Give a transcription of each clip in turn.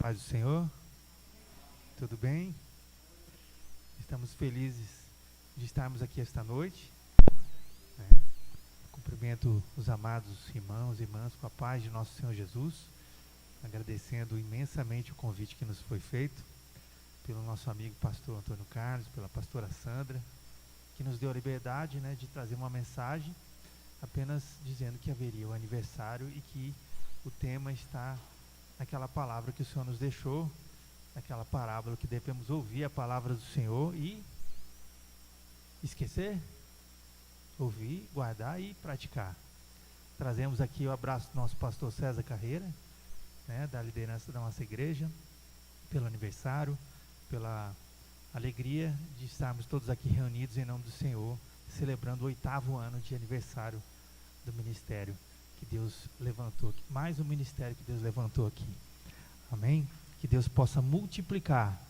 Paz do Senhor, tudo bem? Estamos felizes de estarmos aqui esta noite, né? Cumprimento os amados irmãos e irmãs com a paz de nosso Senhor Jesus, agradecendo imensamente o convite que nos foi feito pelo nosso amigo pastor Antônio Carlos, pela pastora Sandra, que nos deu a liberdade, né, de trazer uma mensagem, apenas dizendo que haveria o aniversário e que o tema está naquela palavra que o Senhor nos deixou, naquela parábola que devemos ouvir a palavra do Senhor e esquecer, ouvir, guardar e praticar. Trazemos aqui o abraço do nosso pastor César Carreira, né, da liderança da nossa igreja, pelo aniversário, pela alegria de estarmos todos aqui reunidos em nome do Senhor, celebrando o 8º ano de aniversário do ministério que Deus levantou aqui, mais um ministério que Deus levantou aqui, amém? Que Deus possa multiplicar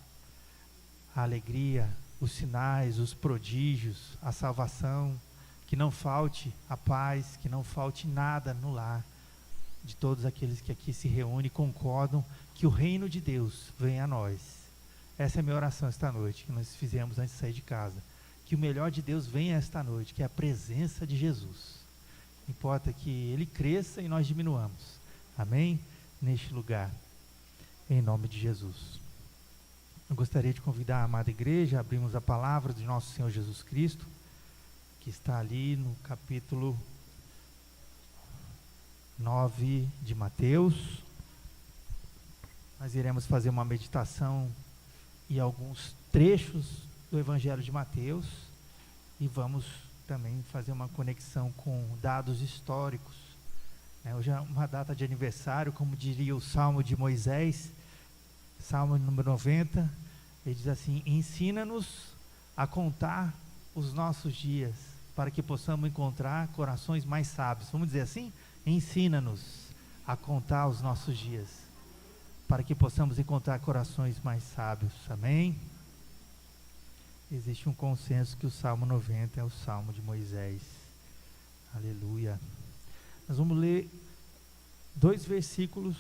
a alegria, os sinais, os prodígios, a salvação, que não falte a paz, que não falte nada no lar de todos aqueles que aqui se reúnem e concordam que o reino de Deus venha a nós. Essa é a minha oração esta noite, que nós fizemos antes de sair de casa, que o melhor de Deus venha esta noite, que é a presença de Jesus. Importa que Ele cresça e nós diminuamos, amém? Neste lugar, em nome de Jesus. Eu gostaria de convidar a amada igreja a abrirmos a palavra de nosso Senhor Jesus Cristo, que está ali no capítulo 9 de Mateus. Nós iremos fazer uma meditação e alguns trechos do Evangelho de Mateus e vamos também fazer uma conexão com dados históricos, né? Hoje é uma data de aniversário, como diria o Salmo de Moisés, Salmo número 90, ele diz assim: ensina-nos a contar os nossos dias, para que possamos encontrar corações mais sábios. Vamos dizer assim? Ensina-nos a contar os nossos dias, para que possamos encontrar corações mais sábios, amém? Existe um consenso que o Salmo 90 é o Salmo de Moisés, aleluia. Nós vamos ler 2 versículos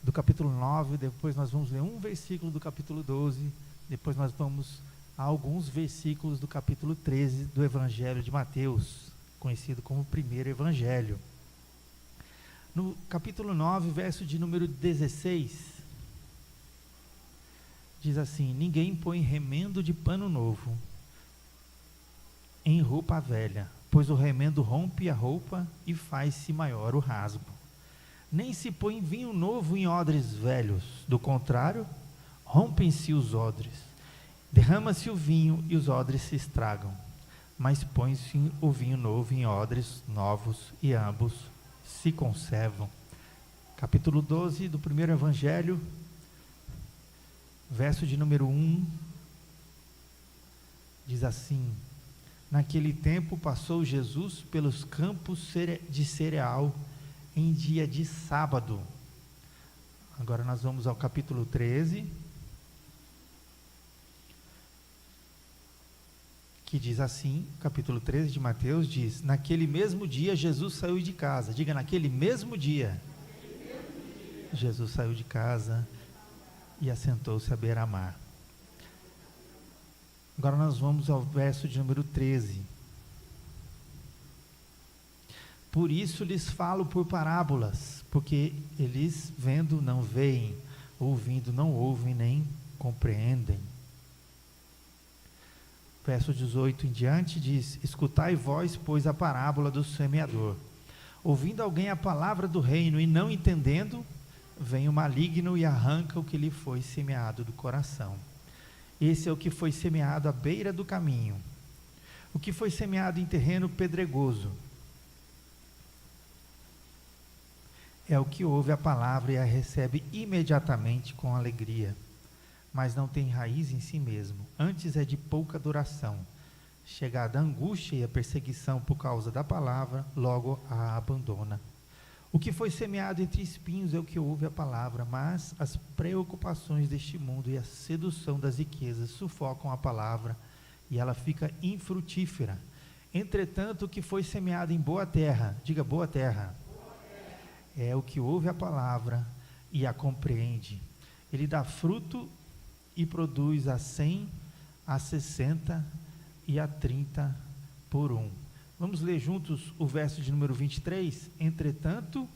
do capítulo 9, depois nós vamos ler um versículo do capítulo 12, depois nós vamos a alguns versículos do capítulo 13 do Evangelho de Mateus, conhecido como o primeiro Evangelho. No capítulo 9, verso de número 16, diz assim: ninguém põe remendo de pano novo em roupa velha, pois o remendo rompe a roupa e faz-se maior o rasgo. Nem se põe vinho novo em odres velhos, do contrário, rompem-se os odres, derrama-se o vinho e os odres se estragam. Mas põe-se o vinho novo em odres novos e ambos se conservam. Capítulo 12 do primeiro Evangelho, verso de número 1, diz assim: naquele tempo passou Jesus pelos campos de cereal em dia de sábado. Agora nós vamos ao capítulo 13, que diz assim, capítulo 13 de Mateus diz: naquele mesmo dia Jesus saiu de casa. Diga, naquele mesmo dia. Jesus saiu de casa e assentou-se à beira-mar. Agora nós vamos ao verso de número 13. Por isso lhes falo por parábolas, porque eles vendo não veem, ouvindo não ouvem nem compreendem. Verso 18 em diante diz: escutai vós, pois, a parábola do semeador. Ouvindo alguém a palavra do reino e não entendendo, vem o maligno e arranca o que lhe foi semeado do coração. Esse é o que foi semeado à beira do caminho. O que foi semeado em terreno pedregoso é o que ouve a palavra e a recebe imediatamente com alegria, mas não tem raiz em si mesmo, antes é de pouca duração. Chegada a angústia e a perseguição por causa da palavra, logo a abandona. O que foi semeado entre espinhos é o que ouve a palavra, mas as preocupações deste mundo e a sedução das riquezas sufocam a palavra e ela fica infrutífera. Entretanto, o que foi semeado em boa terra, diga boa terra, é o que ouve a palavra e a compreende, Ele dá fruto e produz a 100, a 60 e a 30 por um. Vamos ler juntos o verso de número 23. Entretanto,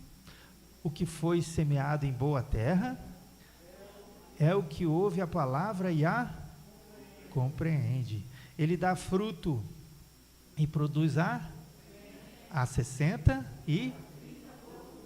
o que foi semeado em boa terra é o que ouve a palavra e a compreende. Ele dá fruto e produz a 60 e...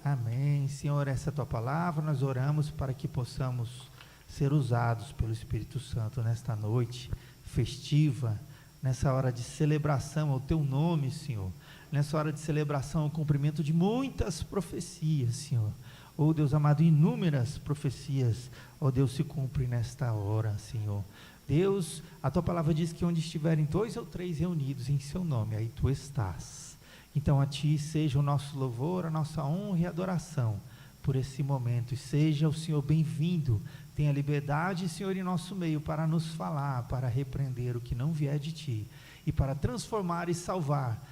Amém. Senhor, essa é a tua palavra, nós oramos para que possamos ser usados pelo Espírito Santo nesta noite festiva, nessa hora de celebração ao teu nome, Senhor, nessa hora de celebração ao cumprimento de muitas profecias, Senhor. Oh Deus amado, inúmeras profecias, oh Deus, se cumpre nesta hora, Senhor. Deus, a tua palavra diz que onde estiverem 2 ou 3 reunidos em seu nome, aí tu estás. Então a ti seja o nosso louvor, a nossa honra e adoração por esse momento, e seja o Senhor bem-vindo. Tenha liberdade, Senhor, em nosso meio para nos falar, para repreender o que não vier de ti, e para transformar e salvar,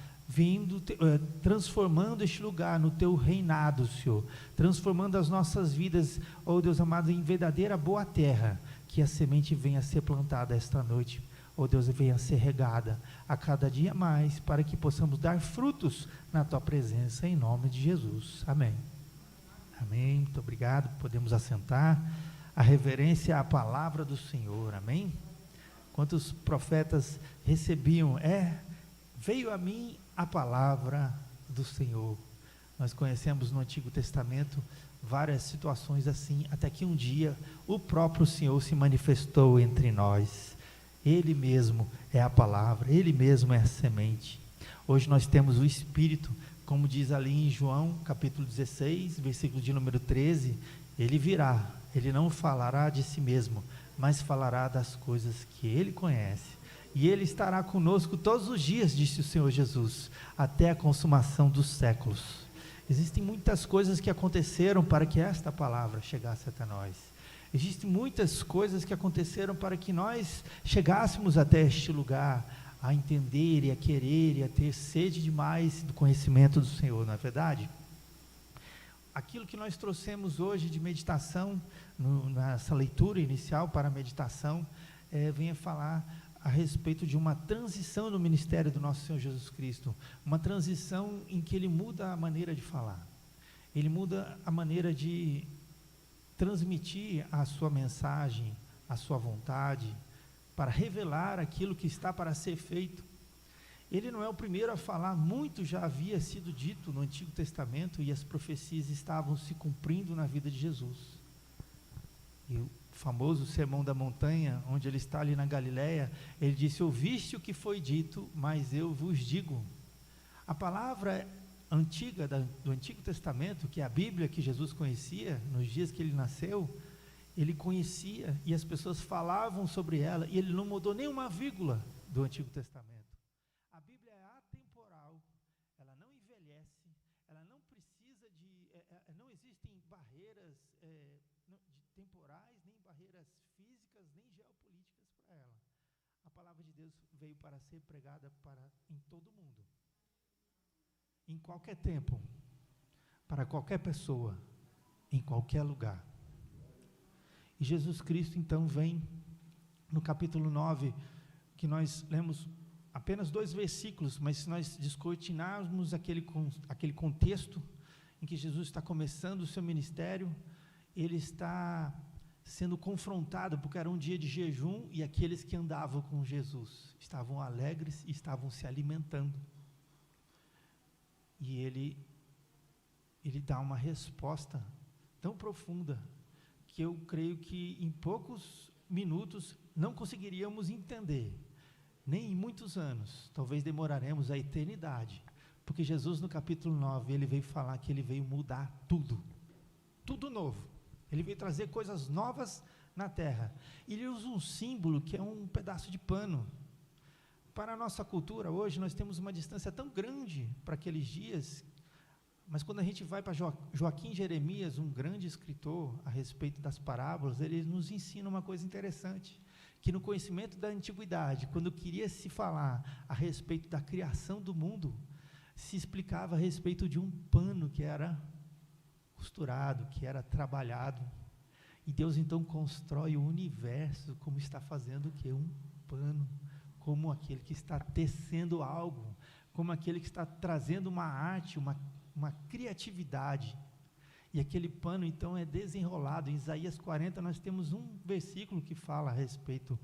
transformando este lugar no teu reinado, Senhor, transformando as nossas vidas, oh Deus amado, em verdadeira boa terra, que a semente venha a ser plantada esta noite, oh Deus, venha a ser regada a cada dia mais, para que possamos dar frutos na tua presença, em nome de Jesus, amém. Amém, muito obrigado, podemos assentar. A reverência à palavra do Senhor, amém? Quantos profetas recebiam, veio a mim a palavra do Senhor. Nós conhecemos no Antigo Testamento várias situações assim, até que um dia o próprio Senhor se manifestou entre nós. Ele mesmo é a palavra, Ele mesmo é a semente. Hoje nós temos o Espírito, como diz ali em João, capítulo 16, versículo de número 13, Ele virá, Ele não falará de si mesmo, mas falará das coisas que Ele conhece, e Ele estará conosco todos os dias, disse o Senhor Jesus, até a consumação dos séculos. Existem muitas coisas que aconteceram para que esta palavra chegasse até nós. Existem muitas coisas que aconteceram para que nós chegássemos até este lugar, a entender e a querer e a ter sede demais do conhecimento do Senhor, não é verdade? Aquilo que nós trouxemos hoje de meditação, nessa leitura inicial para a meditação, venha falar a respeito de uma transição no ministério do nosso Senhor Jesus Cristo, uma transição em que Ele muda a maneira de falar, Ele muda a maneira de transmitir a sua mensagem, a sua vontade, para revelar aquilo que está para ser feito. Ele não é o primeiro a falar, muito já havia sido dito no Antigo Testamento, e as profecias estavam se cumprindo na vida de Jesus. E o famoso Sermão da Montanha, onde ele está ali na Galileia, ele disse: ouviste o que foi dito, mas eu vos digo. A palavra antiga do Antigo Testamento, que é a Bíblia que Jesus conhecia, nos dias que ele nasceu, ele conhecia, e as pessoas falavam sobre ela, e ele não mudou nenhuma vírgula do Antigo Testamento. A Bíblia é atemporal, ela não envelhece, ela não precisa não existem barreiras temporais, nem barreiras físicas, nem geopolíticas para ela. A palavra de Deus veio para ser pregada em todo o mundo, em qualquer tempo, para qualquer pessoa, em qualquer lugar. E Jesus Cristo então vem no capítulo 9, que nós lemos apenas 2 versículos, mas se nós descortinarmos aquele contexto em que Jesus está começando o seu ministério, ele está sendo confrontado, porque era um dia de jejum, e aqueles que andavam com Jesus estavam alegres e estavam se alimentando, e ele dá uma resposta tão profunda, que eu creio que em poucos minutos não conseguiríamos entender, nem em muitos anos, talvez demoraremos a eternidade, porque Jesus no capítulo 9, ele veio falar que ele veio mudar tudo novo, ele veio trazer coisas novas na terra. Ele usa um símbolo que é um pedaço de pano. Para a nossa cultura hoje, nós temos uma distância tão grande para aqueles dias, mas quando a gente vai para Joaquim Jeremias, um grande escritor a respeito das parábolas, ele nos ensina uma coisa interessante, que no conhecimento da antiguidade, quando queria se falar a respeito da criação do mundo, se explicava a respeito de um pano que era costurado, que era trabalhado, E Deus então constrói o universo como está fazendo o quê? Um pano, como aquele que está tecendo algo, como aquele que está trazendo uma arte, uma criatividade. E aquele pano então é desenrolado. Em Isaías 40 nós temos um versículo que fala a respeito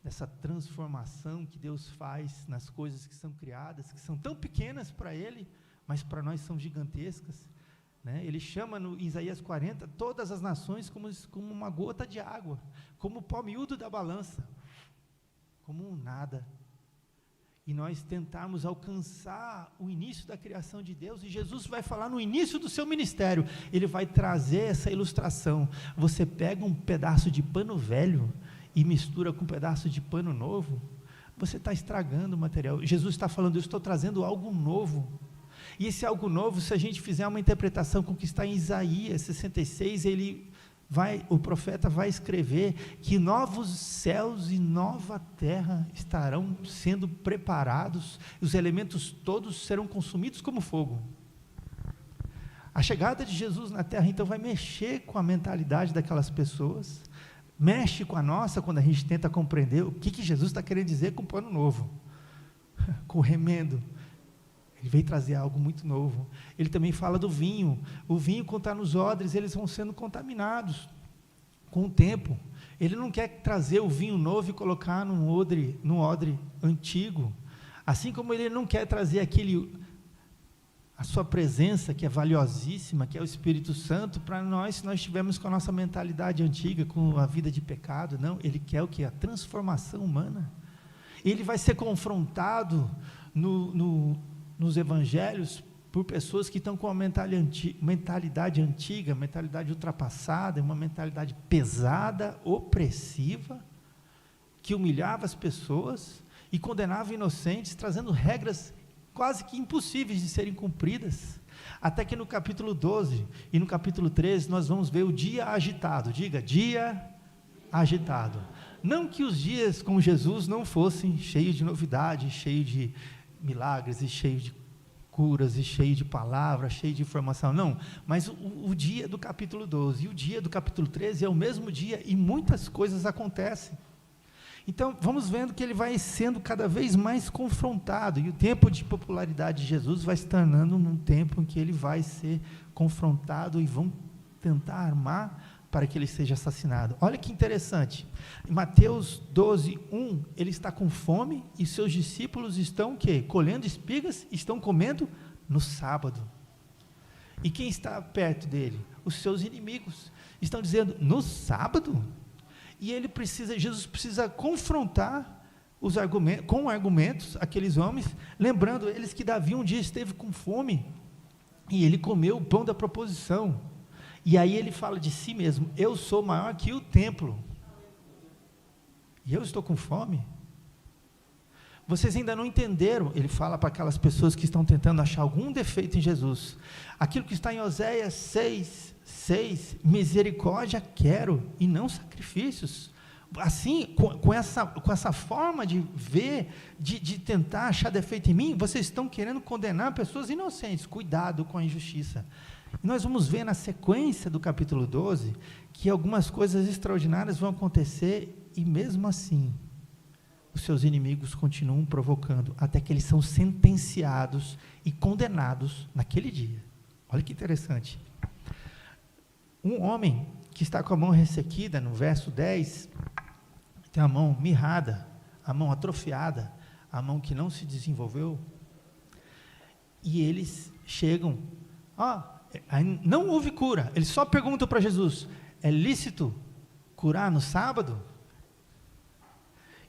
dessa transformação que Deus faz nas coisas que são criadas, que são tão pequenas para Ele, mas para nós são gigantescas, né? Ele chama em Isaías 40 todas as nações como uma gota de água, como o pó miúdo da balança, como um nada. E nós tentarmos alcançar o início da criação de Deus, e Jesus vai falar no início do seu ministério, ele vai trazer essa ilustração. Você pega um pedaço de pano velho e mistura com um pedaço de pano novo, você está estragando o material. Jesus está falando, eu estou trazendo algo novo. E esse algo novo, se a gente fizer uma interpretação com o que está em Isaías 66, o profeta vai escrever que novos céus e nova terra estarão sendo preparados, os elementos todos serão consumidos como fogo. A chegada de Jesus na terra, então, vai mexer com a mentalidade daquelas pessoas, mexe com a nossa, quando a gente tenta compreender o que Jesus está querendo dizer com o pano novo, com o remendo. Ele veio trazer algo muito novo. Ele também fala do vinho. O vinho, quando está nos odres, eles vão sendo contaminados com o tempo. Ele não quer trazer o vinho novo e colocar num odre antigo. Assim como ele não quer trazer a sua presença, que é valiosíssima, que é o Espírito Santo, para nós, se nós estivermos com a nossa mentalidade antiga, com a vida de pecado. Não, ele quer o quê? A transformação humana. Ele vai ser confrontado nos evangelhos, por pessoas que estão com uma mentalidade antiga, mentalidade ultrapassada, uma mentalidade pesada, opressiva, que humilhava as pessoas e condenava inocentes, trazendo regras quase que impossíveis de serem cumpridas, até que no capítulo 12 e no capítulo 13 nós vamos ver o dia agitado. Diga, dia agitado. Não que os dias com Jesus não fossem cheios de novidade, cheios de milagres, e cheio de curas, e cheio de palavras, cheio de informação, não, mas o dia do capítulo 12 e o dia do capítulo 13 é o mesmo dia, e muitas coisas acontecem. Então vamos vendo que ele vai sendo cada vez mais confrontado, e o tempo de popularidade de Jesus vai se tornando num tempo em que ele vai ser confrontado, e vão tentar armar para que ele seja assassinado. Olha que interessante, em Mateus 12, 1, ele está com fome, e seus discípulos estão o quê? Colhendo espigas, estão comendo no sábado. E quem está perto dele? Os seus inimigos, estão dizendo, no sábado? E Jesus precisa confrontar com argumentos, aqueles homens, lembrando eles que Davi um dia esteve com fome, e ele comeu o pão da proposição. E aí ele fala de si mesmo, eu sou maior que o templo, e eu estou com fome. Vocês ainda não entenderam, ele fala para aquelas pessoas que estão tentando achar algum defeito em Jesus, aquilo que está em Oséias 6, misericórdia quero, e não sacrifícios. Assim, com essa forma de ver, de tentar achar defeito em mim, vocês estão querendo condenar pessoas inocentes. Cuidado com a injustiça. E nós vamos ver na sequência do capítulo 12, que algumas coisas extraordinárias vão acontecer, e mesmo assim, os seus inimigos continuam provocando, até que eles são sentenciados e condenados naquele dia. Olha que interessante. Um homem que está com a mão ressequida, no verso 10, tem a mão mirrada, a mão atrofiada, a mão que não se desenvolveu, e eles chegam, não houve cura, eles só perguntam para Jesus, é lícito curar no sábado?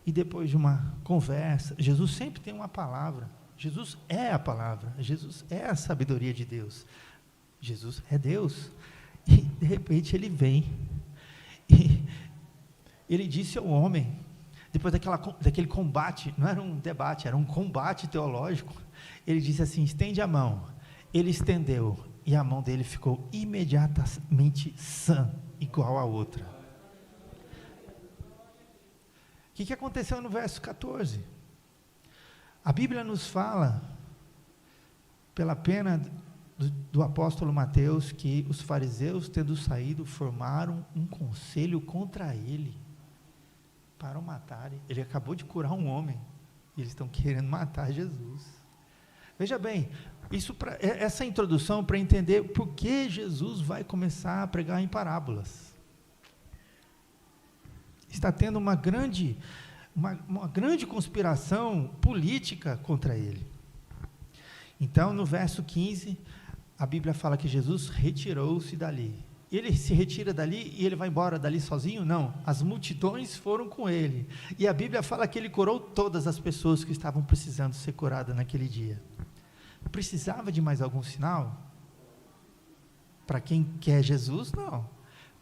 E depois de uma conversa, Jesus sempre tem uma palavra, Jesus é a palavra, Jesus é a sabedoria de Deus, Jesus é Deus, e de repente ele vem, e ele disse ao homem, depois daquele combate, não era um debate, era um combate teológico, ele disse assim, estende a mão, ele estendeu, e a mão dele ficou imediatamente sã, igual a outra. O que aconteceu no verso 14? A Bíblia nos fala, pela pena do apóstolo Mateus que os fariseus, tendo saído, formaram um conselho contra ele, para o matarem. Ele acabou de curar um homem, e eles estão querendo matar Jesus. Veja bem, essa introdução para entender por que Jesus vai começar a pregar em parábolas. Está tendo uma grande conspiração política contra ele. Então, no verso 15, a Bíblia fala que Jesus retirou-se dali. Ele se retira dali e ele vai embora dali sozinho? Não, as multidões foram com ele, e a Bíblia fala que ele curou todas as pessoas que estavam precisando ser curadas naquele dia. Precisava de mais algum sinal? Para quem quer Jesus, não.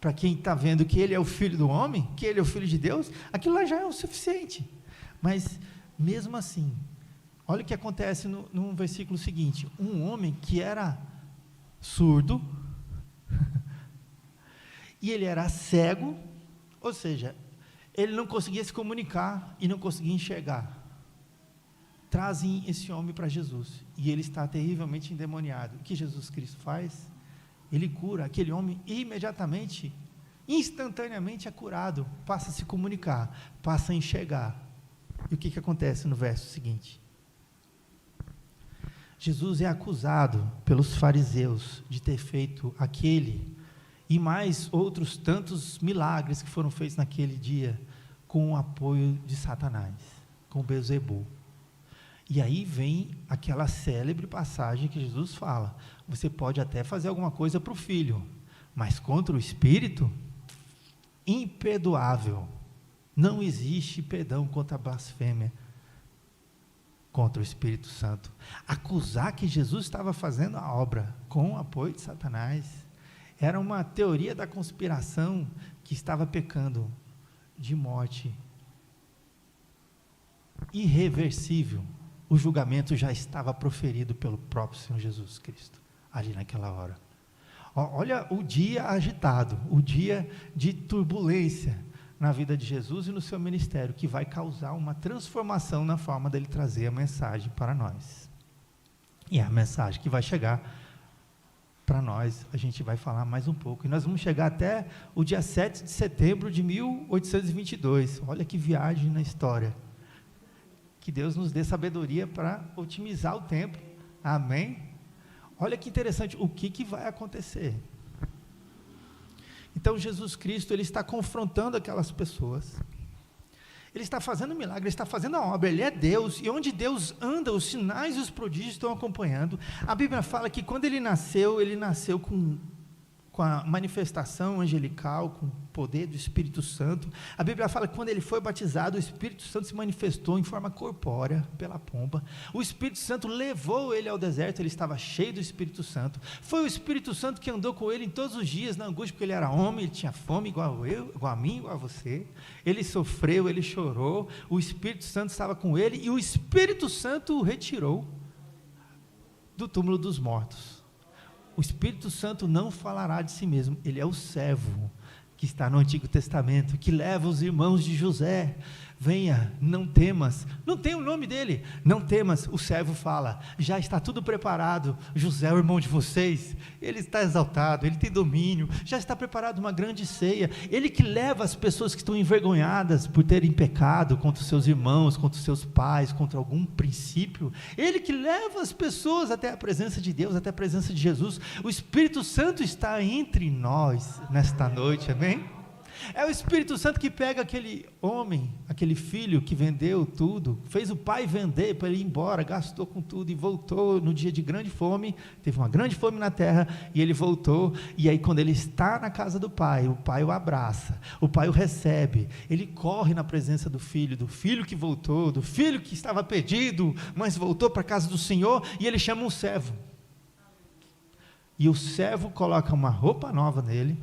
Para quem está vendo que ele é o Filho do homem, que ele é o Filho de Deus, aquilo lá já é o suficiente. Mas, mesmo assim, olha o que acontece no versículo seguinte: um homem que era surdo, e ele era cego, ou seja, ele não conseguia se comunicar e não conseguia enxergar. Trazem esse homem para Jesus, e ele está terrivelmente endemoniado. O que Jesus Cristo faz? Ele cura aquele homem imediatamente, instantaneamente é curado, passa a se comunicar, passa a enxergar. E o que acontece no verso seguinte? Jesus é acusado pelos fariseus de ter feito aquele e mais outros tantos milagres que foram feitos naquele dia com o apoio de Satanás, com Beelzebul. E aí vem aquela célebre passagem que Jesus fala: você pode até fazer alguma coisa para o filho, mas contra o espírito, imperdoável. Não existe perdão contra a blasfêmia contra o Espírito Santo. Acusar que Jesus estava fazendo a obra com o apoio de Satanás era uma teoria da conspiração que estava pecando de morte irreversível. O julgamento já estava proferido pelo próprio Senhor Jesus Cristo, ali naquela hora. Olha o dia agitado, o dia de turbulência na vida de Jesus e no seu ministério, que vai causar uma transformação na forma dele trazer a mensagem para nós. E é a mensagem que vai chegar para nós, a gente vai falar mais um pouco, e nós vamos chegar até o dia 7 de setembro de 1822, olha que viagem na história. Que Deus nos dê sabedoria para otimizar o tempo, amém? Olha que interessante, o que vai acontecer? Então Jesus Cristo, ele está confrontando aquelas pessoas, ele está fazendo milagre, ele está fazendo a obra, ele é Deus, e onde Deus anda, os sinais e os prodígios estão acompanhando. A Bíblia fala que quando ele nasceu com a manifestação angelical, com o poder do Espírito Santo. A Bíblia fala que quando ele foi batizado, o Espírito Santo se manifestou em forma corpórea, pela pomba. O Espírito Santo levou ele ao deserto, ele estava cheio do Espírito Santo. Foi o Espírito Santo que andou com ele em todos os dias, na angústia, porque ele era homem, ele tinha fome igual eu, igual a mim, igual a você. Ele sofreu, ele chorou, o Espírito Santo estava com ele, e o Espírito Santo o retirou do túmulo dos mortos. O Espírito Santo não falará de si mesmo, ele é o servo que está no Antigo Testamento, que leva os irmãos de José. Venha, não temas, não tem o nome dele, não temas, o servo fala, já está tudo preparado, José é o irmão de vocês, ele está exaltado, ele tem domínio, já está preparado uma grande ceia, ele que leva as pessoas que estão envergonhadas por terem pecado contra os seus irmãos, contra os seus pais, contra algum princípio, ele que leva as pessoas até a presença de Deus, até a presença de Jesus. O Espírito Santo está entre nós nesta noite, amém? É o Espírito Santo que pega aquele homem, aquele filho que vendeu tudo, fez o pai vender para ele ir embora, gastou com tudo e voltou no dia de grande fome, teve uma grande fome na terra, e ele voltou, e aí quando ele está na casa do pai, o pai o abraça, o pai o recebe, ele corre na presença do filho que voltou, do filho que estava perdido, mas voltou para a casa do Senhor, e ele chama um servo, e o servo coloca uma roupa nova nele,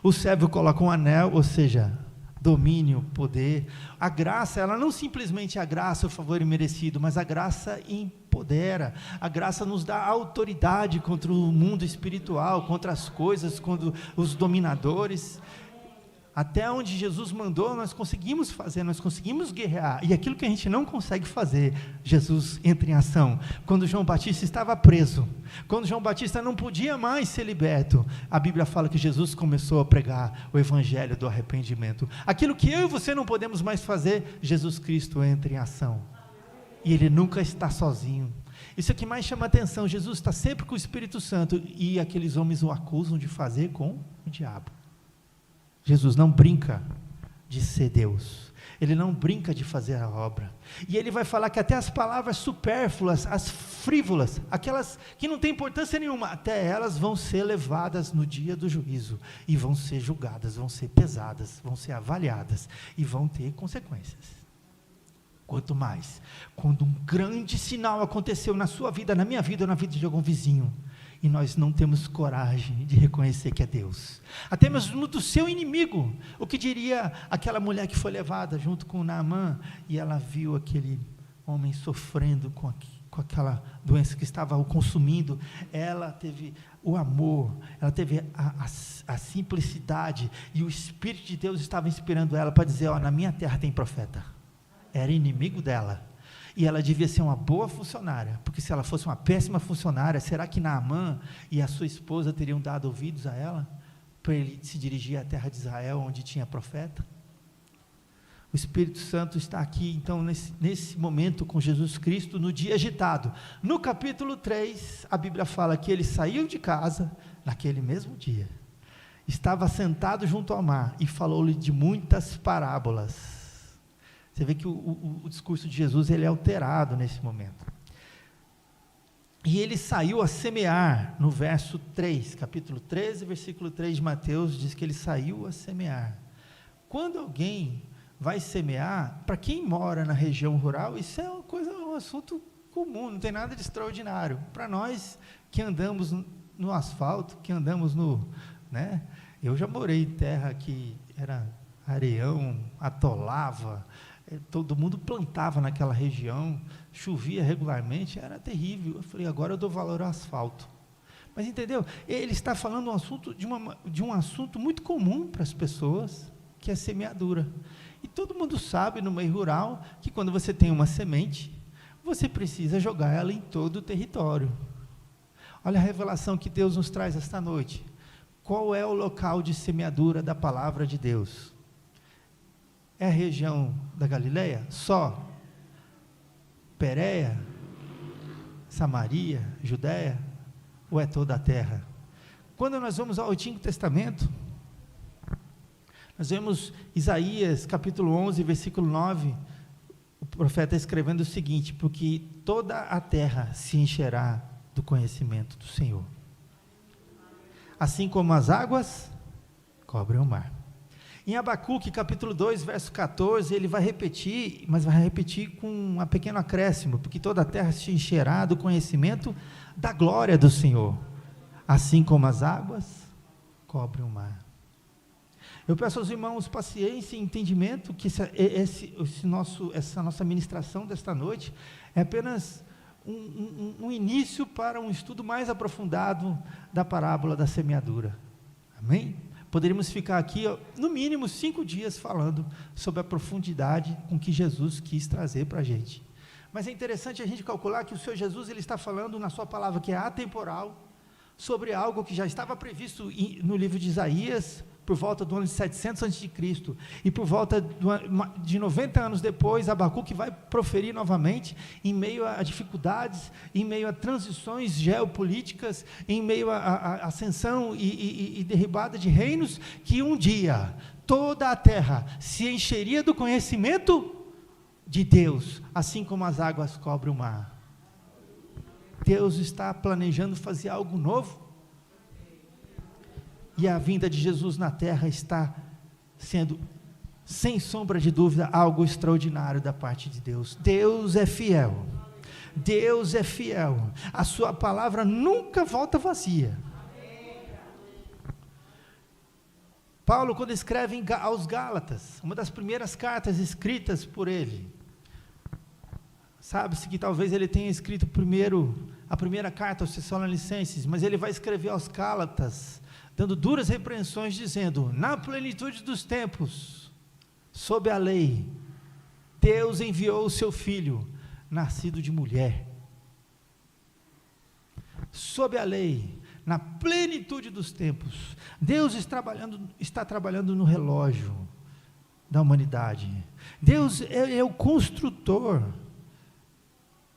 o servo coloca um anel, ou seja, domínio, poder. A graça, ela não simplesmente é a graça, o favor imerecido, mas a graça empodera, a graça nos dá autoridade contra o mundo espiritual, contra as coisas, contra os dominadores. Até onde Jesus mandou, nós conseguimos fazer, nós conseguimos guerrear. E aquilo que a gente não consegue fazer, Jesus entra em ação. Quando João Batista estava preso, quando João Batista não podia mais ser liberto, a Bíblia fala que Jesus começou a pregar o evangelho do arrependimento. Aquilo que eu e você não podemos mais fazer, Jesus Cristo entra em ação. E Ele nunca está sozinho. Isso é que mais chama a atenção. Jesus está sempre com o Espírito Santo, e aqueles homens o acusam de fazer com o diabo. Jesus não brinca de ser Deus, Ele não brinca de fazer a obra, e Ele vai falar que até as palavras supérfluas, as frívolas, aquelas que não têm importância nenhuma, até elas vão ser levadas no dia do juízo, e vão ser julgadas, vão ser pesadas, vão ser avaliadas, e vão ter consequências. Quanto mais, quando um grande sinal aconteceu na sua vida, na minha vida, ou na vida de algum vizinho, e nós não temos coragem de reconhecer que é Deus, até mesmo do seu inimigo. O que diria aquela mulher que foi levada junto com Naamã, e ela viu aquele homem sofrendo com aquela doença que estava o consumindo, ela teve o amor, ela teve a simplicidade, e o Espírito de Deus estava inspirando ela para dizer: na minha terra tem profeta. Era inimigo dela, e ela devia ser uma boa funcionária, porque se ela fosse uma péssima funcionária, será que Naamã e a sua esposa teriam dado ouvidos a ela, para ele se dirigir à terra de Israel, onde tinha profeta? O Espírito Santo está aqui, então, nesse momento com Jesus Cristo, no dia agitado. No capítulo 3, a Bíblia fala que ele saiu de casa, naquele mesmo dia, estava sentado junto ao mar, e falou-lhe de muitas parábolas. Você vê que o discurso de Jesus, ele é alterado nesse momento. E ele saiu a semear, no verso 3, capítulo 13, versículo 3 de Mateus, diz que ele saiu a semear. Quando alguém vai semear, para quem mora na região rural, isso é um assunto comum, não tem nada de extraordinário. Para nós que andamos no asfalto, que andamos eu já morei em terra que era areião, atolava, todo mundo plantava naquela região, chovia regularmente, era terrível. Eu falei: agora eu dou valor ao asfalto. Mas entendeu? Ele está falando de um assunto muito comum para as pessoas, que é a semeadura. E todo mundo sabe no meio rural que quando você tem uma semente, você precisa jogar ela em todo o território. Olha a revelação que Deus nos traz esta noite. Qual é o local de semeadura da palavra de Deus? É a região da Galileia? Só? Pérea? Samaria? Judéia? Ou é toda a terra? Quando nós vamos ao Antigo Testamento, nós vemos Isaías capítulo 11, versículo 9, o profeta escrevendo o seguinte: porque toda a terra se encherá do conhecimento do Senhor, assim como as águas cobrem o mar. Em Abacuque, capítulo 2, verso 14, ele vai repetir, mas vai repetir com um pequeno acréscimo, porque toda a terra se encherá do conhecimento da glória do Senhor, assim como as águas cobrem o mar. Eu peço aos irmãos paciência e entendimento, que essa nossa ministração desta noite é apenas um início para um estudo mais aprofundado da parábola da semeadura. Amém? Poderíamos ficar aqui, no mínimo 5 dias, falando sobre a profundidade com que Jesus quis trazer para a gente. Mas é interessante a gente calcular que o Senhor Jesus, ele está falando na sua palavra que é atemporal, sobre algo que já estava previsto no livro de Isaías, por volta do ano de 700 a.C., e por volta de 90 anos depois, Abacuque vai proferir novamente, em meio a dificuldades, em meio a transições geopolíticas, em meio a ascensão e derribada de reinos, que um dia toda a terra se encheria do conhecimento de Deus, assim como as águas cobrem o mar. Deus está planejando fazer algo novo, e a vinda de Jesus na terra está sendo, sem sombra de dúvida, algo extraordinário da parte de Deus. Deus é fiel, Deus é fiel, a sua palavra nunca volta vazia. Paulo, quando escreve aos Gálatas, uma das primeiras cartas escritas por ele, sabe-se que talvez ele tenha escrito a primeira carta aos Tessalonicenses, mas ele vai escrever aos Gálatas, dando duras repreensões, dizendo: na plenitude dos tempos, sob a lei, Deus enviou o seu Filho, nascido de mulher. Sob a lei, na plenitude dos tempos, Deus está trabalhando no relógio da humanidade. Deus é o construtor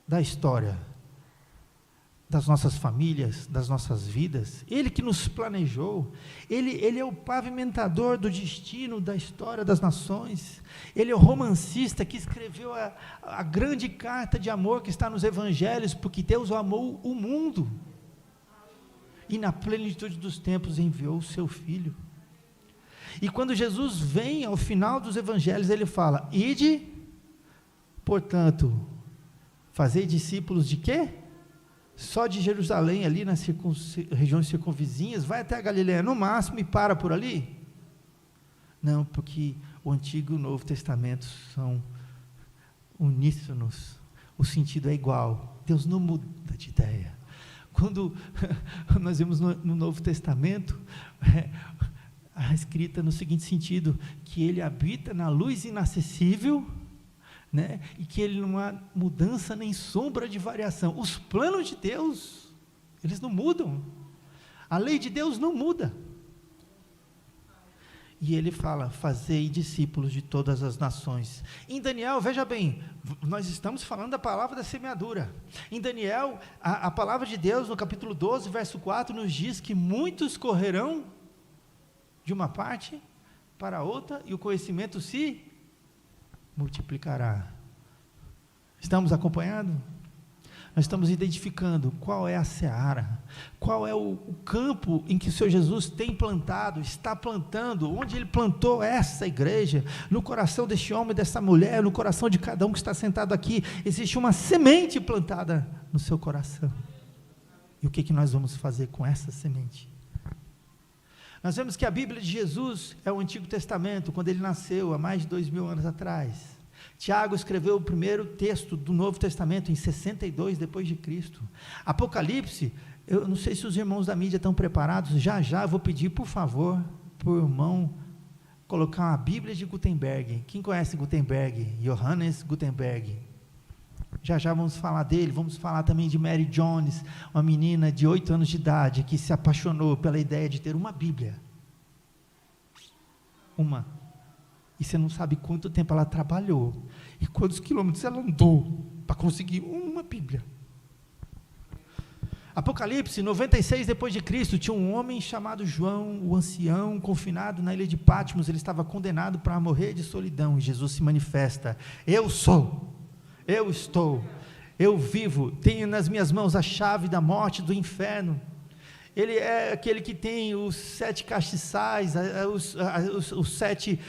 da história, das nossas famílias, das nossas vidas. Ele que nos planejou, Ele é o pavimentador do destino da história das nações. Ele é o romancista que escreveu a grande carta de amor que está nos evangelhos, porque Deus amou o mundo, e na plenitude dos tempos enviou o seu Filho. E quando Jesus vem ao final dos evangelhos, ele fala: ide, portanto, fazei discípulos de quê? Só de Jerusalém, ali nas regiões circunvizinhas, vai até a Galileia no máximo e para por ali? Não, porque o Antigo e o Novo Testamento são uníssonos, o sentido é igual, Deus não muda de ideia. Quando nós vemos no Novo Testamento, escrita no seguinte sentido, que ele habita na luz inacessível, né? E que ele não há mudança nem sombra de variação. Os planos de Deus, eles não mudam, a lei de Deus não muda. E ele fala: fazei discípulos de todas as nações. Em Daniel, veja bem, nós estamos falando da palavra da semeadura. Em Daniel, a palavra de Deus, no capítulo 12, verso 4, nos diz que muitos correrão de uma parte para outra, e o conhecimento se multiplicará. Estamos acompanhando? Nós estamos identificando qual é a seara, qual é o campo em que o Senhor Jesus tem plantado, está plantando, onde Ele plantou essa igreja, no coração deste homem, dessa mulher, no coração de cada um que está sentado aqui, existe uma semente plantada no seu coração. E o que nós vamos fazer com essa semente? Nós vemos que a Bíblia de Jesus é o Antigo Testamento, quando Ele nasceu, há mais de 2000 anos atrás. Tiago escreveu o primeiro texto do Novo Testamento em 62 depois de Cristo. Apocalipse, eu não sei se os irmãos da mídia estão preparados, já eu vou pedir, por favor, para o irmão colocar uma Bíblia de Gutenberg. Quem conhece Gutenberg? Johannes Gutenberg. Já vamos falar dele. Vamos falar também de Mary Jones, uma menina de 8 anos de idade, que se apaixonou pela ideia de ter uma Bíblia. E você não sabe quanto tempo ela trabalhou, e quantos quilômetros ela andou, para conseguir uma Bíblia. Apocalipse, 96 depois de Cristo, tinha um homem chamado João, o ancião, confinado na ilha de Patmos. Ele estava condenado para morrer de solidão, e Jesus se manifesta: eu sou, eu estou, eu vivo, tenho nas minhas mãos a chave da morte e do inferno. Ele é aquele que tem os 7 castiçais, os 7,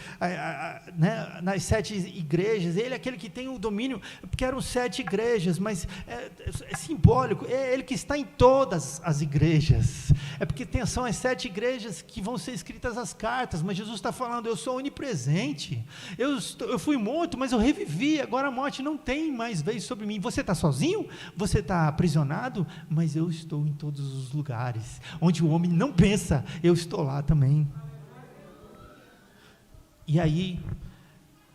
né, nas 7 igrejas. Ele é aquele que tem o domínio, porque eram 7 igrejas, mas é simbólico, é ele que está em todas as igrejas, é porque são as 7 igrejas que vão ser escritas as cartas, mas Jesus está falando: eu sou onipresente, eu fui morto, mas eu revivi, agora a morte não tem mais vez sobre mim. Você está sozinho? Você está aprisionado? Mas eu estou em todos os lugares. Onde o homem não pensa, eu estou lá também. E aí,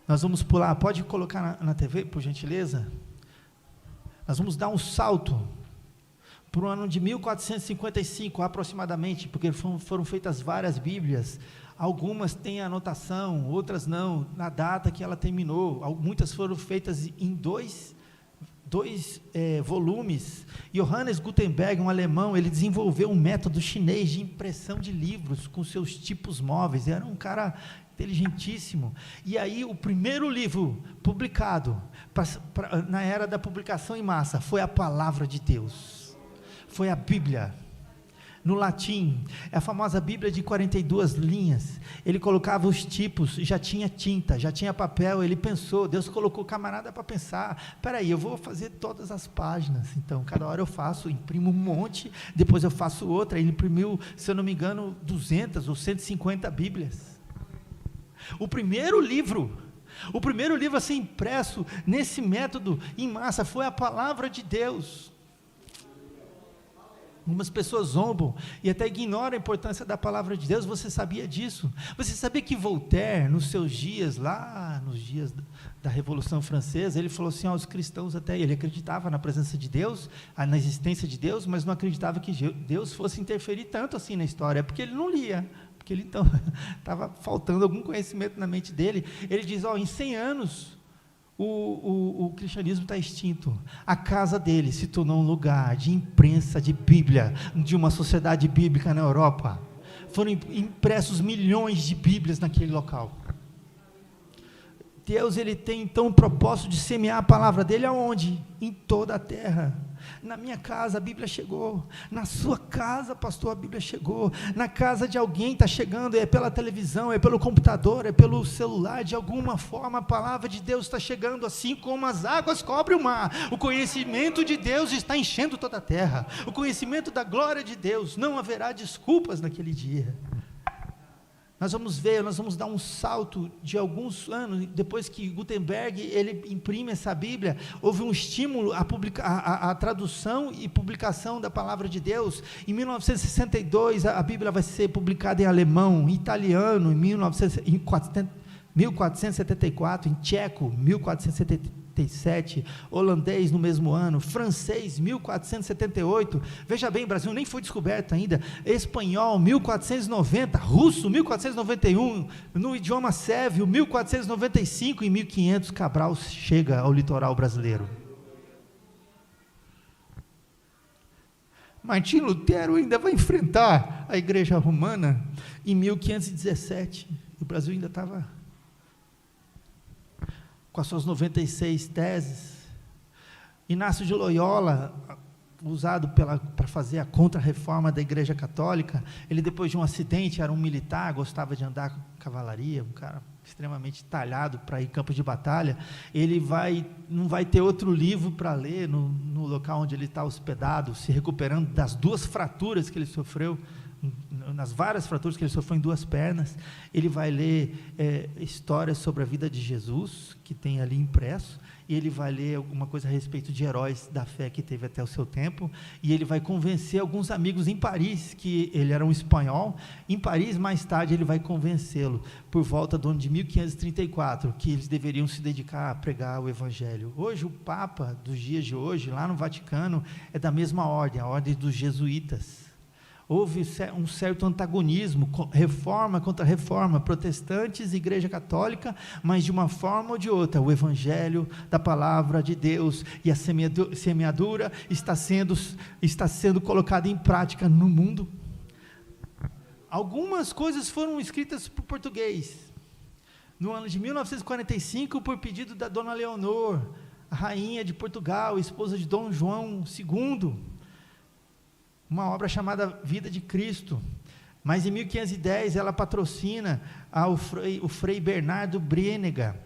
nós vamos pular, pode colocar na TV, por gentileza? Nós vamos dar um salto para o ano de 1455, aproximadamente, porque foram feitas várias Bíblias. Algumas têm anotação, outras não, na data que ela terminou. Muitas foram feitas em dois volumes. Johannes Gutenberg, um alemão, ele desenvolveu um método chinês de impressão de livros com seus tipos móveis. Era um cara inteligentíssimo. E aí o primeiro livro publicado na era da publicação em massa foi a Palavra de Deus, foi a Bíblia. No latim, é a famosa Bíblia de 42 linhas, ele colocava os tipos, já tinha tinta, já tinha papel, ele pensou, Deus colocou o camarada para pensar: espera aí, eu vou fazer todas as páginas, então cada hora eu faço, imprimo um monte, depois eu faço outra. Ele imprimiu, se eu não me engano, 200 ou 150 Bíblias. O primeiro livro a ser impresso nesse método em massa foi a Palavra de Deus. Algumas pessoas zombam e até ignoram a importância da palavra de Deus. Você sabia disso? Você sabia que Voltaire, nos seus dias, lá nos dias da Revolução Francesa, ele falou assim aos cristãos, até ele acreditava na presença de Deus, na existência de Deus, mas não acreditava que Deus fosse interferir tanto assim na história, porque ele não lia, porque ele então estava faltando algum conhecimento na mente dele. Ele diz, em 100 anos, o cristianismo está extinto. A casa dele se tornou um lugar de imprensa de Bíblia, de uma sociedade bíblica na Europa. Foram impressos milhões de Bíblias naquele local. Deus, ele tem então o propósito de semear a palavra dele aonde? Em toda a terra. Na minha casa a Bíblia chegou, na sua casa, pastor, a Bíblia chegou, na casa de alguém está chegando, é pela televisão, é pelo computador, é pelo celular, de alguma forma a palavra de Deus está chegando, assim como as águas cobrem o mar. O conhecimento de Deus está enchendo toda a terra, o conhecimento da glória de Deus, não haverá desculpas naquele dia. Nós vamos dar um salto de alguns anos, depois que Gutenberg, ele imprime essa Bíblia, houve um estímulo à tradução e publicação da palavra de Deus. Em 1962, a Bíblia vai ser publicada em alemão, em italiano, em 1474, em tcheco, 1477, holandês no mesmo ano, francês, 1478, veja bem, o Brasil nem foi descoberto ainda, espanhol, 1490, russo, 1491, no idioma sérvio, 1495, e 1500, Cabral chega ao litoral brasileiro. Martinho Lutero ainda vai enfrentar a igreja romana em 1517, o Brasil ainda estava com as suas 96 teses. Inácio de Loyola, usado para fazer a contra-reforma da Igreja Católica, ele, depois de um acidente, era um militar, gostava de andar com cavalaria, um cara extremamente talhado para ir em campos de batalha. Ele não vai ter outro livro para ler no local onde ele está hospedado, se recuperando das 2 fraturas que ele sofreu, nas várias fraturas que ele sofreu em 2 pernas. Ele vai ler histórias sobre a vida de Jesus, que tem ali impresso, e ele vai ler alguma coisa a respeito de heróis da fé que teve até o seu tempo, e ele vai convencer alguns amigos em Paris, que ele era um espanhol. Em Paris, mais tarde, ele vai convencê-lo, por volta do ano de 1534, que eles deveriam se dedicar a pregar o Evangelho. Hoje, o Papa dos dias de hoje, lá no Vaticano, é da mesma ordem, a ordem dos jesuítas. Houve um certo antagonismo, reforma contra reforma, protestantes e igreja católica, mas de uma forma ou de outra, o evangelho da palavra de Deus e a semeadura está sendo colocada em prática no mundo. Algumas coisas foram escritas por português, no ano de 1945, por pedido da Dona Leonor, a rainha de Portugal, esposa de Dom João II, uma obra chamada Vida de Cristo. Mas em 1510 ela patrocina o Frei Bernardo Brienega,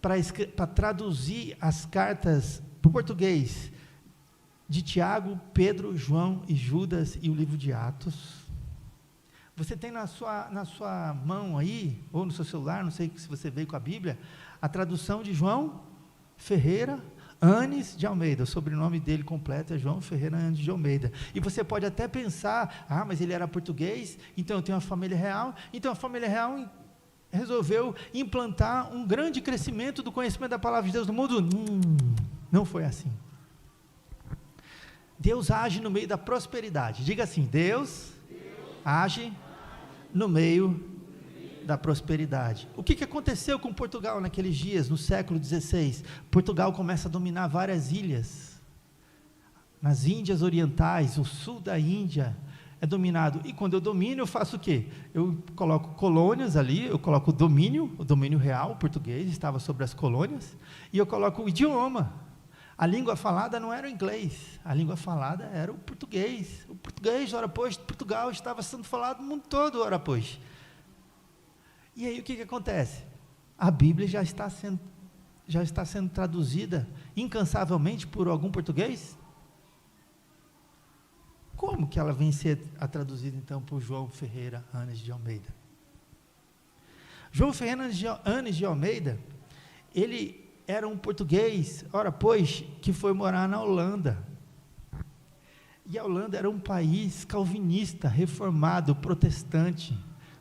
para traduzir as cartas para o português de Tiago, Pedro, João e Judas, e o livro de Atos. Você tem na sua mão aí, ou no seu celular, não sei se você veio com a Bíblia, a tradução de João Ferreira Anes de Almeida. O sobrenome dele completo é João Ferreira Anes de Almeida. E você pode até pensar, mas ele era português, então eu tenho uma família real. Então a família real resolveu implantar um grande crescimento do conhecimento da palavra de Deus no mundo. Não foi assim. Deus age no meio da prosperidade. Diga assim: Deus age no meio da prosperidade. O que aconteceu com Portugal naqueles dias, no século XVI? Portugal começa a dominar várias ilhas. Nas Índias Orientais, o sul da Índia é dominado. E quando eu domino, eu faço o quê? Eu coloco colônias ali, eu coloco o domínio real, o português estava sobre as colônias, e eu coloco o idioma. A língua falada não era o inglês, a língua falada era o português. O português, ora pois, de Portugal estava sendo falado no mundo todo, ora pois. E aí o que acontece? A Bíblia já está sendo traduzida incansavelmente por algum português? Como que ela vem ser traduzida então por João Ferreira Anes de Almeida? João Ferreira Anes de Almeida, ele era um português, ora pois, que foi morar na Holanda. E a Holanda era um país calvinista, reformado, protestante.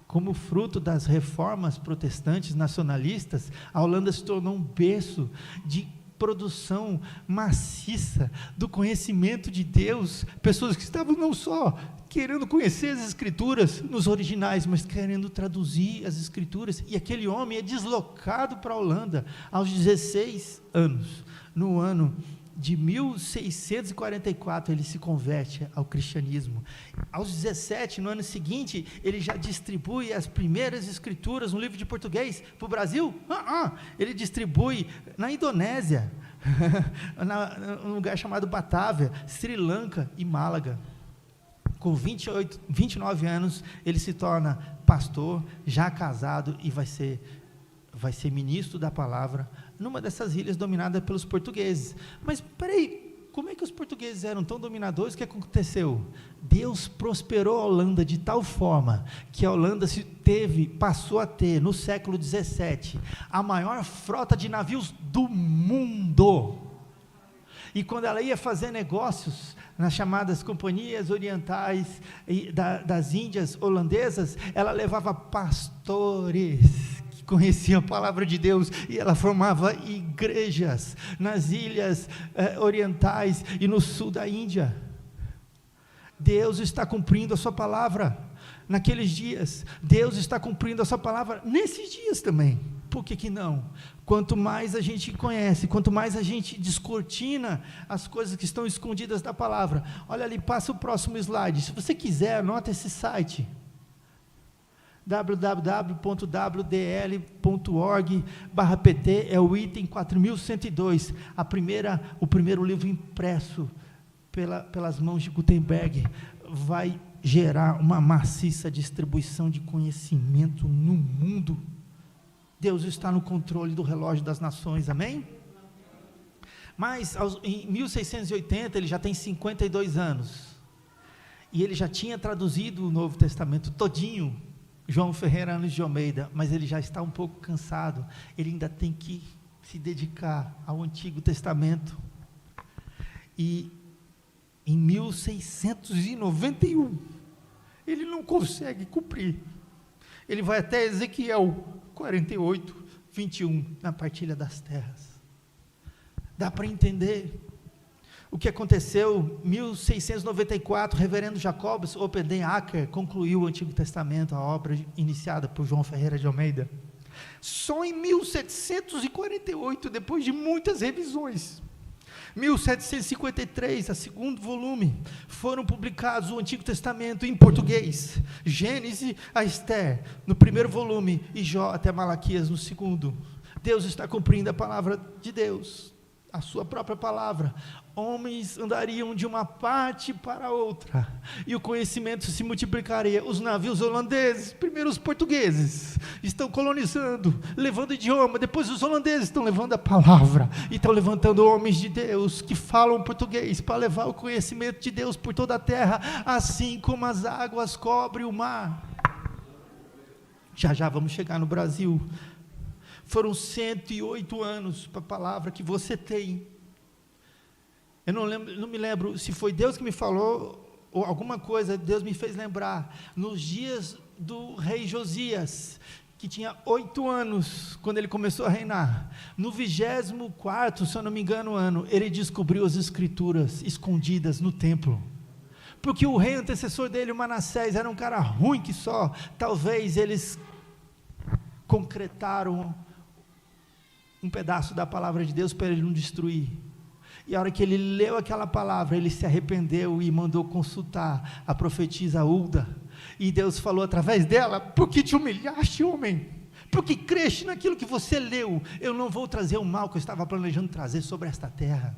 Como fruto das reformas protestantes nacionalistas, a Holanda se tornou um berço de produção maciça do conhecimento de Deus, pessoas que estavam não só querendo conhecer as Escrituras nos originais, mas querendo traduzir as Escrituras. E aquele homem é deslocado para a Holanda aos 16 anos, no ano de 1644, ele se converte ao cristianismo. Aos 17, no ano seguinte, ele já distribui as primeiras escrituras no livro de português para o Brasil. Ele distribui na Indonésia, num lugar chamado Batávia, Sri Lanka e Málaga. Com 29 anos, ele se torna pastor, já casado, e vai ser ministro da palavra numa dessas ilhas dominadas pelos portugueses. Mas, peraí, como é que os portugueses eram tão dominadores? O que aconteceu? Deus prosperou a Holanda de tal forma, que a Holanda passou a ter, no século 17, a maior frota de navios do mundo. E quando ela ia fazer negócios nas chamadas companhias orientais das Índias holandesas, ela levava pastores conhecia a palavra de Deus, e ela formava igrejas nas ilhas orientais e no sul da Índia. Deus está cumprindo a sua palavra naqueles dias, Deus está cumprindo a sua palavra nesses dias também. Por que não? Quanto mais a gente conhece, quanto mais a gente descortina as coisas que estão escondidas da palavra. Olha ali, passa o próximo slide. Se você quiser, anota esse site, www.wdl.org/pt, é o item 4102, o primeiro livro impresso pelas mãos de Gutenberg, vai gerar uma maciça distribuição de conhecimento no mundo. Deus está no controle do relógio das nações, amém? Mas em 1680, ele já tem 52 anos, e ele já tinha traduzido o Novo Testamento todinho, João Ferreira de Almeida, mas ele já está um pouco cansado, ele ainda tem que se dedicar ao Antigo Testamento, e em 1691, ele não consegue cumprir, ele vai até Ezequiel 48, 21, na partilha das terras. Dá para entender o que aconteceu. 1694, reverendo Jacobus Oppendaker concluiu o Antigo Testamento, a obra iniciada por João Ferreira de Almeida. Só em 1748, depois de muitas revisões, 1753, a segundo volume, foram publicados o Antigo Testamento em português, Gênesis a Esther, no primeiro volume, e Jó até Malaquias, no segundo. Deus está cumprindo a palavra de Deus, a sua própria palavra. Homens andariam de uma parte para outra, e o conhecimento se multiplicaria. Os navios holandeses, primeiro os portugueses, estão colonizando, levando idioma, depois os holandeses estão levando a palavra, e estão levantando homens de Deus, que falam português, para levar o conhecimento de Deus por toda a terra, assim como as águas cobrem o mar. Já vamos chegar no Brasil. Foram 108 anos para a palavra que você tem. Eu não me lembro se foi Deus que me falou, ou alguma coisa Deus me fez lembrar, nos dias do rei Josias, que tinha 8 anos, quando ele começou a reinar, no 24º, se eu não me engano, ano, ele descobriu as escrituras escondidas no templo, porque o rei antecessor dele, o Manassés, era um cara ruim que só, talvez eles concretaram um pedaço da palavra de Deus para ele não destruir. E a hora que ele leu aquela palavra, ele se arrependeu e mandou consultar a profetisa Hulda, e Deus falou através dela: por que te humilhaste, homem? Porque creste naquilo que você leu. Eu não vou trazer o mal que eu estava planejando trazer sobre esta terra.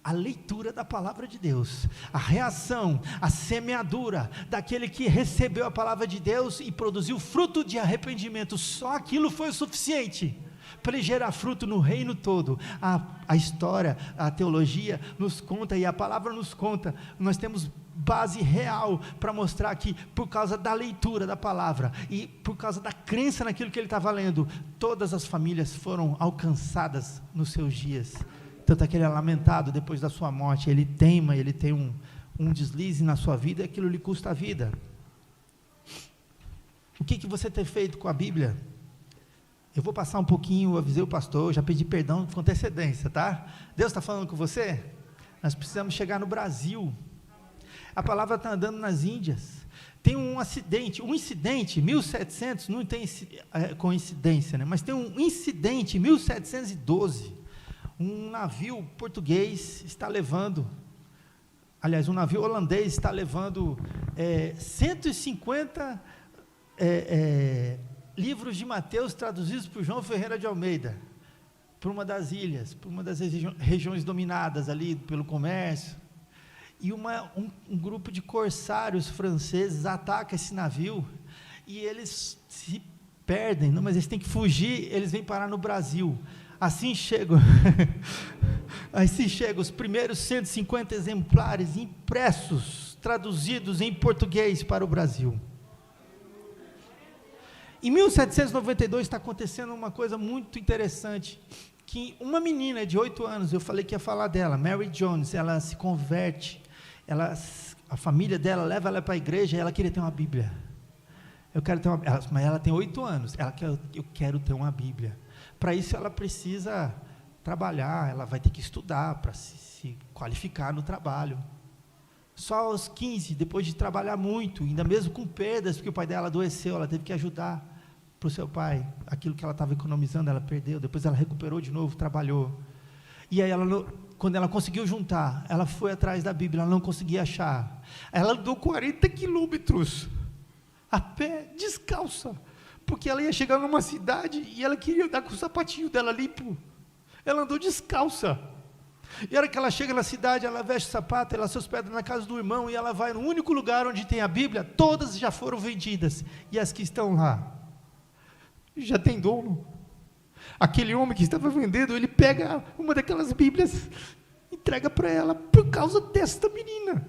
A leitura da palavra de Deus, a reação, a semeadura daquele que recebeu a palavra de Deus e produziu fruto de arrependimento, só aquilo foi o suficiente para ele gerar fruto no reino todo. A história, a teologia nos conta, e a palavra nos conta, nós temos base real para mostrar que, por causa da leitura da palavra, e por causa da crença naquilo que ele estava lendo, todas as famílias foram alcançadas nos seus dias. Tanto é que ele é lamentado depois da sua morte, ele teima, ele tem um deslize na sua vida, aquilo lhe custa a vida. O que você tem feito com a Bíblia? Eu vou passar um pouquinho, eu avisei o pastor, já pedi perdão com antecedência, tá? Deus está falando com você? Nós precisamos chegar no Brasil. A palavra está andando nas Índias. Tem um incidente, 1700, não tem coincidência, né? Mas tem um incidente, 1712, um navio português está levando, aliás, um navio holandês está levando 150 livros de Mateus traduzidos por João Ferreira de Almeida, para uma das ilhas, para uma das regiões dominadas ali pelo comércio. E um grupo de corsários franceses ataca esse navio, e eles se perdem, não, mas eles têm que fugir, eles vêm parar no Brasil. Assim chegam os primeiros 150 exemplares impressos, traduzidos em português para o Brasil. Em 1792 está acontecendo uma coisa muito interessante, que uma menina de 8 anos, eu falei que ia falar dela, Mary Jones, ela se converte, a família dela leva ela para a igreja, e ela queria ter uma Bíblia. Mas ela tem 8 anos, eu quero ter uma Bíblia. Para isso ela precisa trabalhar, ela vai ter que estudar para se qualificar no trabalho. Só aos 15, depois de trabalhar muito, ainda mesmo com perdas, porque o pai dela adoeceu, ela teve que ajudar para o seu pai, aquilo que ela estava economizando, ela perdeu, depois ela recuperou de novo, trabalhou. E aí quando ela conseguiu juntar, ela foi atrás da Bíblia, ela não conseguia achar. Ela andou 40 quilômetros a pé, descalça, porque ela ia chegar numa cidade e ela queria andar com o sapatinho dela limpo. Ela andou descalça. E a hora que ela chega na cidade, ela veste o sapato, ela se hospeda na casa do irmão, e ela vai no único lugar onde tem a Bíblia, todas já foram vendidas, e as que estão lá já tem dono. Aquele homem que estava vendendo, ele pega uma daquelas Bíblias, entrega para ela, por causa desta menina.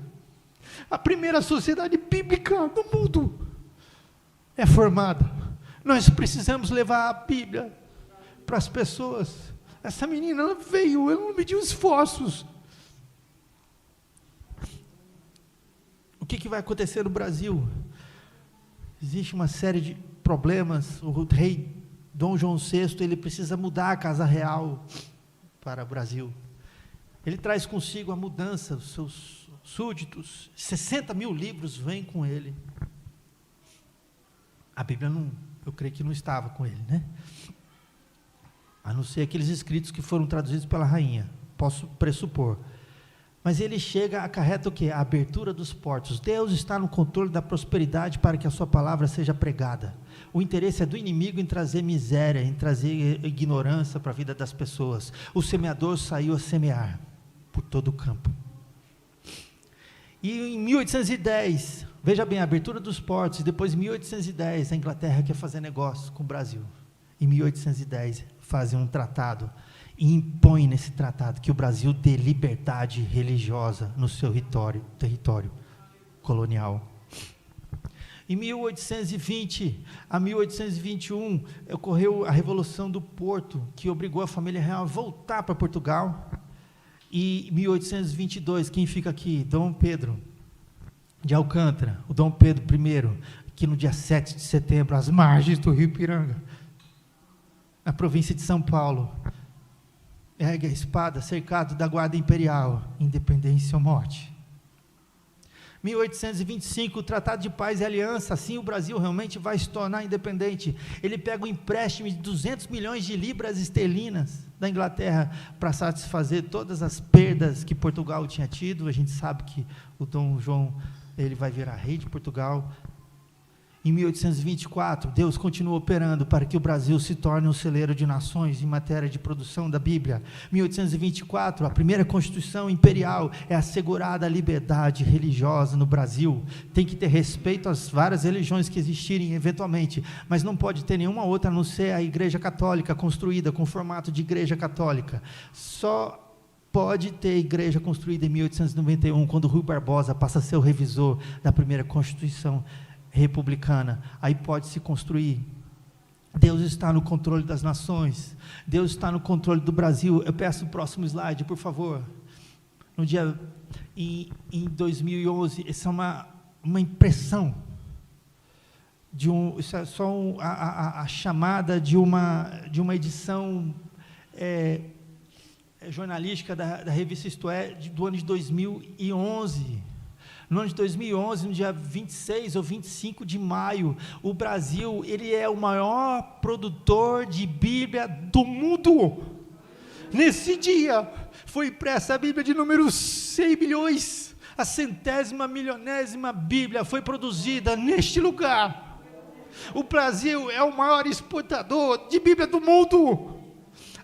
A primeira sociedade bíblica do mundo é formada. Nós precisamos levar a Bíblia para as pessoas. Essa menina, ela veio, ela não mediu esforços. O que vai acontecer no Brasil? Existe uma série de problemas. O rei Dom João VI, ele precisa mudar a Casa Real para o Brasil. Ele traz consigo a mudança dos seus súditos. 60 mil livros vêm com ele. A Bíblia eu creio que não estava com ele, né? A não ser aqueles escritos que foram traduzidos pela rainha, posso pressupor. Mas ele chega, acarreta o quê? A abertura dos portos. Deus está no controle da prosperidade para que a sua palavra seja pregada. O interesse é do inimigo em trazer miséria, em trazer ignorância para a vida das pessoas. O semeador saiu a semear por todo o campo. E em 1810, veja bem, a abertura dos portos, e depois em 1810, a Inglaterra quer fazer negócio com o Brasil. Em 1810, fazem um tratado, e impõe nesse tratado que o Brasil dê liberdade religiosa no seu território colonial. Em 1820 a 1821, ocorreu a Revolução do Porto, que obrigou a família real a voltar para Portugal. E em 1822, quem fica aqui? Dom Pedro de Alcântara, o Dom Pedro I, que no dia 7 de setembro, às margens do rio Ipiranga, na província de São Paulo, ergue a espada, cercado da guarda imperial, independência ou morte. 1825, o Tratado de Paz e Aliança, assim o Brasil realmente vai se tornar independente. Ele pega um empréstimo de 200 milhões de libras esterlinas da Inglaterra para satisfazer todas as perdas que Portugal tinha tido. A gente sabe que o Dom João, ele vai virar rei de Portugal. Em 1824, Deus continua operando para que o Brasil se torne um celeiro de nações em matéria de produção da Bíblia. 1824, a primeira Constituição Imperial é assegurada a liberdade religiosa no Brasil. Tem que ter respeito às várias religiões que existirem eventualmente, mas não pode ter nenhuma outra a não ser a Igreja Católica, construída com formato de Igreja Católica. Só pode ter igreja construída em 1891, quando Rui Barbosa passa a ser o revisor da primeira Constituição republicana, aí pode se construir. Deus está no controle das nações, Deus está no controle do Brasil. Eu peço o próximo slide, por favor. no dia, em 2011, essa é uma impressão, isso é só a chamada de uma edição jornalística da revista Isto É, do ano de 2011. No ano de 2011, no dia 26 ou 25 de maio, o Brasil, ele é o maior produtor de Bíblia do mundo. Nesse dia, foi impressa a Bíblia de número 100 milhões, a 100ª milionésima Bíblia foi produzida neste lugar. O Brasil é o maior exportador de Bíblia do mundo.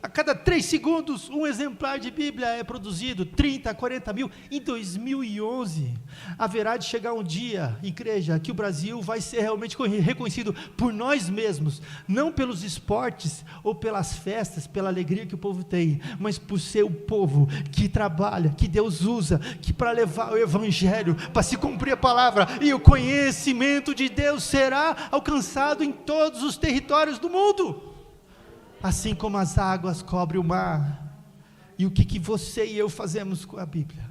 A cada 3 segundos, um exemplar de Bíblia é produzido, 30 a 40 mil. Em 2011, haverá de chegar um dia, igreja, que o Brasil vai ser realmente reconhecido por nós mesmos, não pelos esportes ou pelas festas, pela alegria que o povo tem, mas por ser o povo que trabalha, que Deus usa, que para levar o Evangelho, para se cumprir a palavra, e o conhecimento de Deus será alcançado em todos os territórios do mundo. Assim como as águas cobrem o mar. E o que você e eu fazemos com a Bíblia?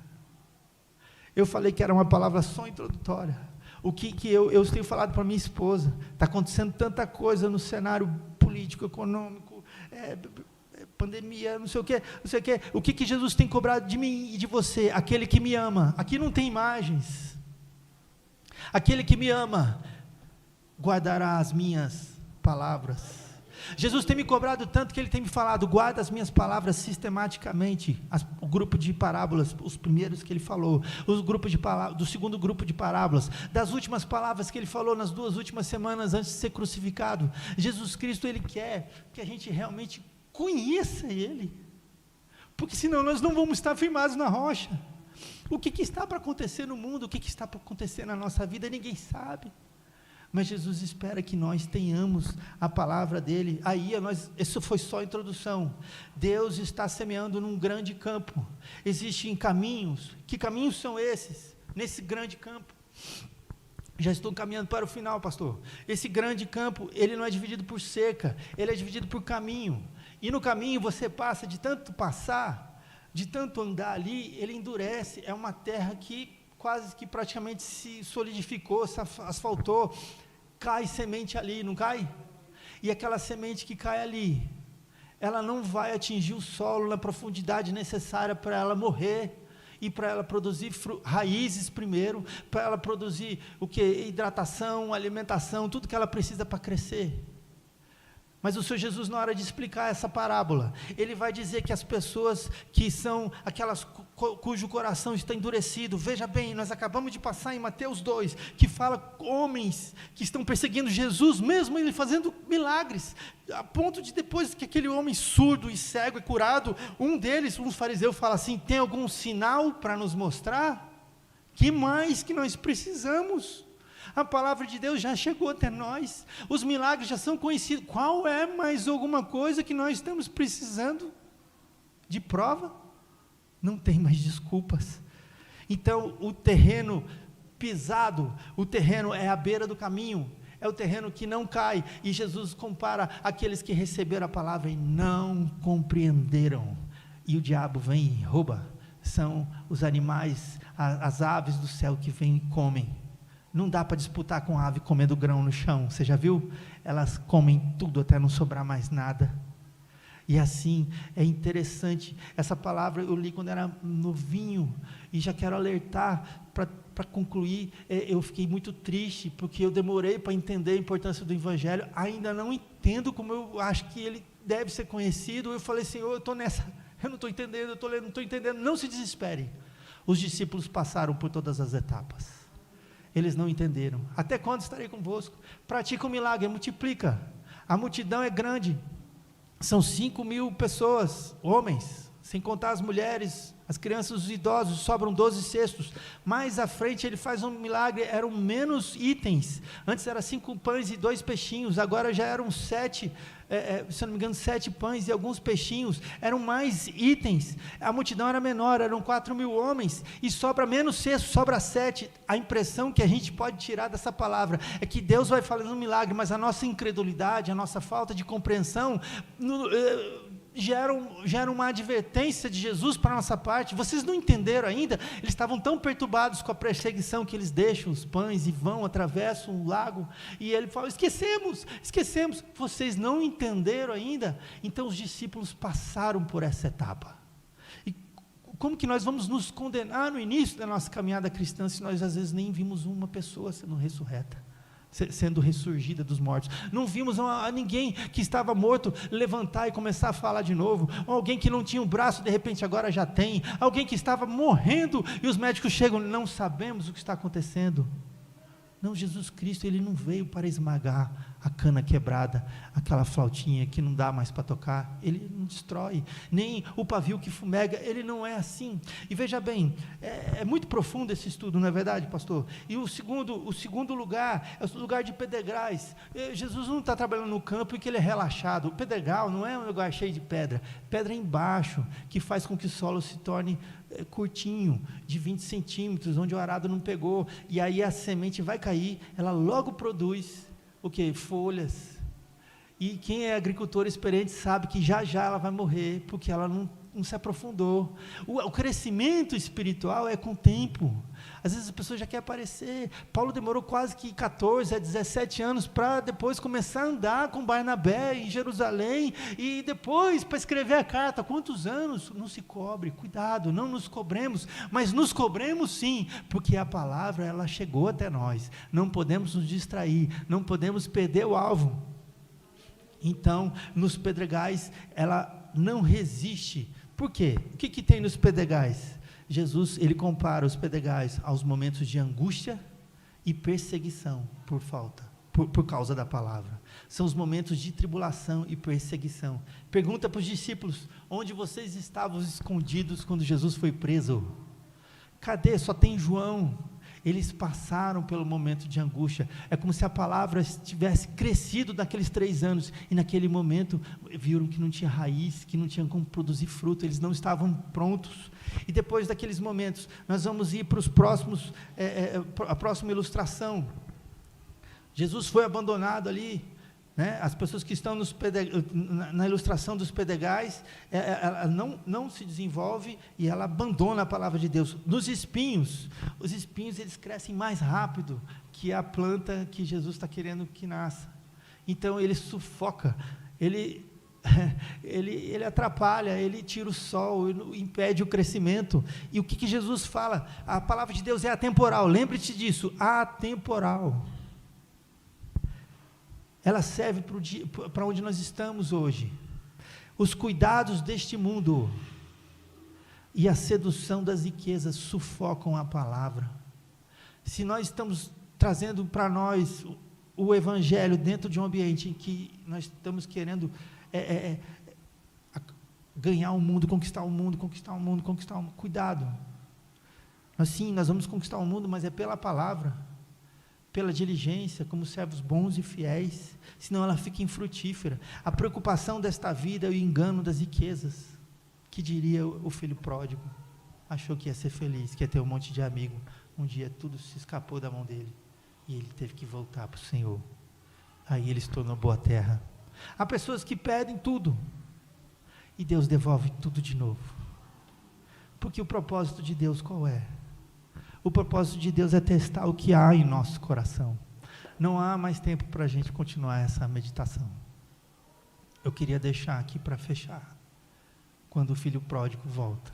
Eu falei que era uma palavra só introdutória. O que eu tenho falado para minha esposa? Está acontecendo tanta coisa no cenário político, econômico, pandemia, não sei o quê. O que Jesus tem cobrado de mim e de você? Aquele que me ama. Aqui não tem imagens. Aquele que me ama guardará as minhas palavras. Jesus tem me cobrado tanto que ele tem me falado, guarda as minhas palavras sistematicamente. O grupo de parábolas, os primeiros que ele falou, do segundo grupo de parábolas, das últimas palavras que ele falou nas 2 últimas semanas antes de ser crucificado. Jesus Cristo, ele quer que a gente realmente conheça ele, porque senão nós não vamos estar firmados na rocha. O que está para acontecer no mundo, o que está para acontecer na nossa vida, ninguém sabe. Mas Jesus espera que nós tenhamos a palavra dele. Isso foi só a introdução. Deus está semeando num grande campo. Existem caminhos. Que caminhos são esses? Nesse grande campo. Já estou caminhando para o final, pastor. Esse grande campo, ele não é dividido por cerca, ele é dividido por caminho. E no caminho você passa, de tanto passar, de tanto andar ali, ele endurece. É uma terra que quase que praticamente se solidificou, se asfaltou, cai semente ali, não cai? E aquela semente que cai ali, ela não vai atingir o solo na profundidade necessária para ela morrer, e para ela produzir raízes primeiro, para ela produzir o que? Hidratação, alimentação, tudo que ela precisa para crescer. Mas o Senhor Jesus, na hora de explicar essa parábola, ele vai dizer que as pessoas que são aquelas cujo coração está endurecido, veja bem, nós acabamos de passar em Mateus 2, que fala homens que estão perseguindo Jesus, mesmo ele fazendo milagres, a ponto de depois que aquele homem surdo e cego é curado, um fariseu fala assim, tem algum sinal para nos mostrar? Que mais que nós precisamos? A palavra de Deus já chegou até nós, os milagres já são conhecidos, qual é mais alguma coisa que nós estamos precisando de prova? Não tem mais desculpas. Então o terreno pisado, o terreno é à beira do caminho, é o terreno que não cai, e Jesus compara aqueles que receberam a palavra e não compreenderam, e o diabo vem e rouba, são os animais, as aves do céu que vêm e comem. Não dá para disputar com a ave comendo grão no chão, você já viu? Elas comem tudo até não sobrar mais nada. E assim, é interessante, essa palavra eu li quando era novinho, e já quero alertar, para concluir, eu fiquei muito triste, porque eu demorei para entender a importância do Evangelho, ainda não entendo como eu acho que ele deve ser conhecido. Eu falei, Senhor, eu estou nessa, eu não estou entendendo, eu estou lendo, não estou entendendo. Não se desespere, os discípulos passaram por todas as etapas, eles não entenderam. Até quando estarei convosco? Pratica um milagre, multiplica, a multidão é grande, são 5.000 pessoas, homens, sem contar as mulheres, as crianças, os idosos, sobram 12 cestos, mais à frente ele faz um milagre, eram menos itens, antes era 5 pães e 2 peixinhos, agora já eram 7, se não me engano 7 pães e alguns peixinhos, eram mais itens, a multidão era menor, eram 4.000 homens, e sobra menos cestos, sobra 7, a impressão que a gente pode tirar dessa palavra, é que Deus vai fazendo um milagre, mas a nossa incredulidade, a nossa falta de compreensão, geram uma advertência de Jesus para a nossa parte. Vocês não entenderam ainda? Eles estavam tão perturbados com a perseguição que eles deixam os pães e vão, atravessam o lago, e ele fala, esquecemos, vocês não entenderam ainda? Então os discípulos passaram por essa etapa. E como que nós vamos nos condenar no início da nossa caminhada cristã, se nós às vezes nem vimos uma pessoa sendo ressurreta, sendo ressurgida dos mortos? Não vimos a ninguém que estava morto levantar e começar a falar de novo, ou alguém que não tinha um braço, de repente agora já tem, alguém que estava morrendo, e os médicos chegam, não sabemos o que está acontecendo. Não, Jesus Cristo, Ele não veio para esmagar a cana quebrada, aquela flautinha que não dá mais para tocar. Ele não destrói, nem o pavio que fumega. Ele não é assim. E veja bem, é muito profundo esse estudo, não é verdade, pastor? E o segundo lugar é o lugar de pedregais. Jesus não está trabalhando no campo em que ele é relaxado. O pedregal não é um lugar cheio de pedra embaixo, que faz com que o solo se torne curtinho, de 20 centímetros, onde o arado não pegou, e aí a semente vai cair, ela logo produz o que? Folhas. E quem é agricultor experiente sabe que já ela vai morrer, porque ela não se aprofundou. O crescimento espiritual é com o tempo. Às vezes a pessoa já quer aparecer. Paulo demorou quase que 14 a 17 anos para depois começar a andar com Barnabé em Jerusalém, e depois para escrever a carta. Quantos anos? Não se cobre, cuidado, não nos cobremos, mas nos cobremos sim, porque a palavra ela chegou até nós. Não podemos nos distrair, não podemos perder o alvo. Então, nos pedregais, ela não resiste. Por quê? O que tem nos pedregais? Jesus, ele compara os pedregais aos momentos de angústia e perseguição por causa da palavra. São os momentos de tribulação e perseguição. Pergunta para os discípulos, onde vocês estavam escondidos quando Jesus foi preso? Cadê? Só tem João. Eles passaram pelo momento de angústia. É como se a palavra tivesse crescido naqueles 3 anos, e naquele momento viram que não tinha raiz, que não tinha como produzir fruto, eles não estavam prontos. E depois daqueles momentos, nós vamos ir para os próximos, a próxima ilustração. Jesus foi abandonado ali, né? As pessoas que estão na ilustração dos pedregais, ela não se desenvolve e ela abandona a palavra de Deus. Nos espinhos, os espinhos eles crescem mais rápido que a planta que Jesus está querendo que nasça. Então ele sufoca, ele atrapalha, ele tira o sol, impede o crescimento. E o que Jesus fala? A palavra de Deus é atemporal, lembre-te disso, atemporal. Ela serve para onde nós estamos hoje. Os cuidados deste mundo e a sedução das riquezas sufocam a palavra. Se nós estamos trazendo para nós o evangelho dentro de um ambiente em que nós estamos querendo ganhar o mundo, conquistar o mundo, cuidado. Nós vamos conquistar o mundo, mas é pela palavra, pela diligência, como servos bons e fiéis, senão ela fica infrutífera. A preocupação desta vida é o engano das riquezas. Que diria o filho pródigo? Achou que ia ser feliz, que ia ter um monte de amigo. Um dia tudo se escapou da mão dele, e ele teve que voltar para o Senhor. Aí ele se tornou boa terra. Há pessoas que pedem tudo, e Deus devolve tudo de novo. Porque o propósito de Deus qual é? O propósito de Deus é testar o que há em nosso coração. Não há mais tempo para a gente continuar essa meditação. Eu queria deixar aqui para fechar. Quando o filho pródigo volta,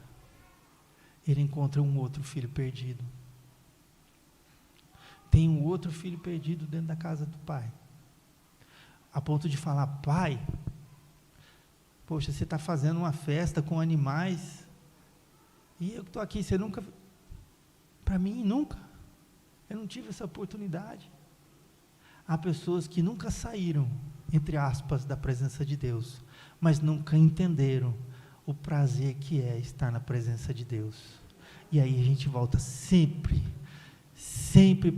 ele encontra um outro filho perdido. Tem um outro filho perdido dentro da casa do pai, a ponto de falar: pai, poxa, você está fazendo uma festa com animais, e eu que estou aqui, você nunca... Para mim, nunca. Eu não tive essa oportunidade. Há pessoas que nunca saíram, entre aspas, da presença de Deus, mas nunca entenderam o prazer que é estar na presença de Deus. E aí a gente volta sempre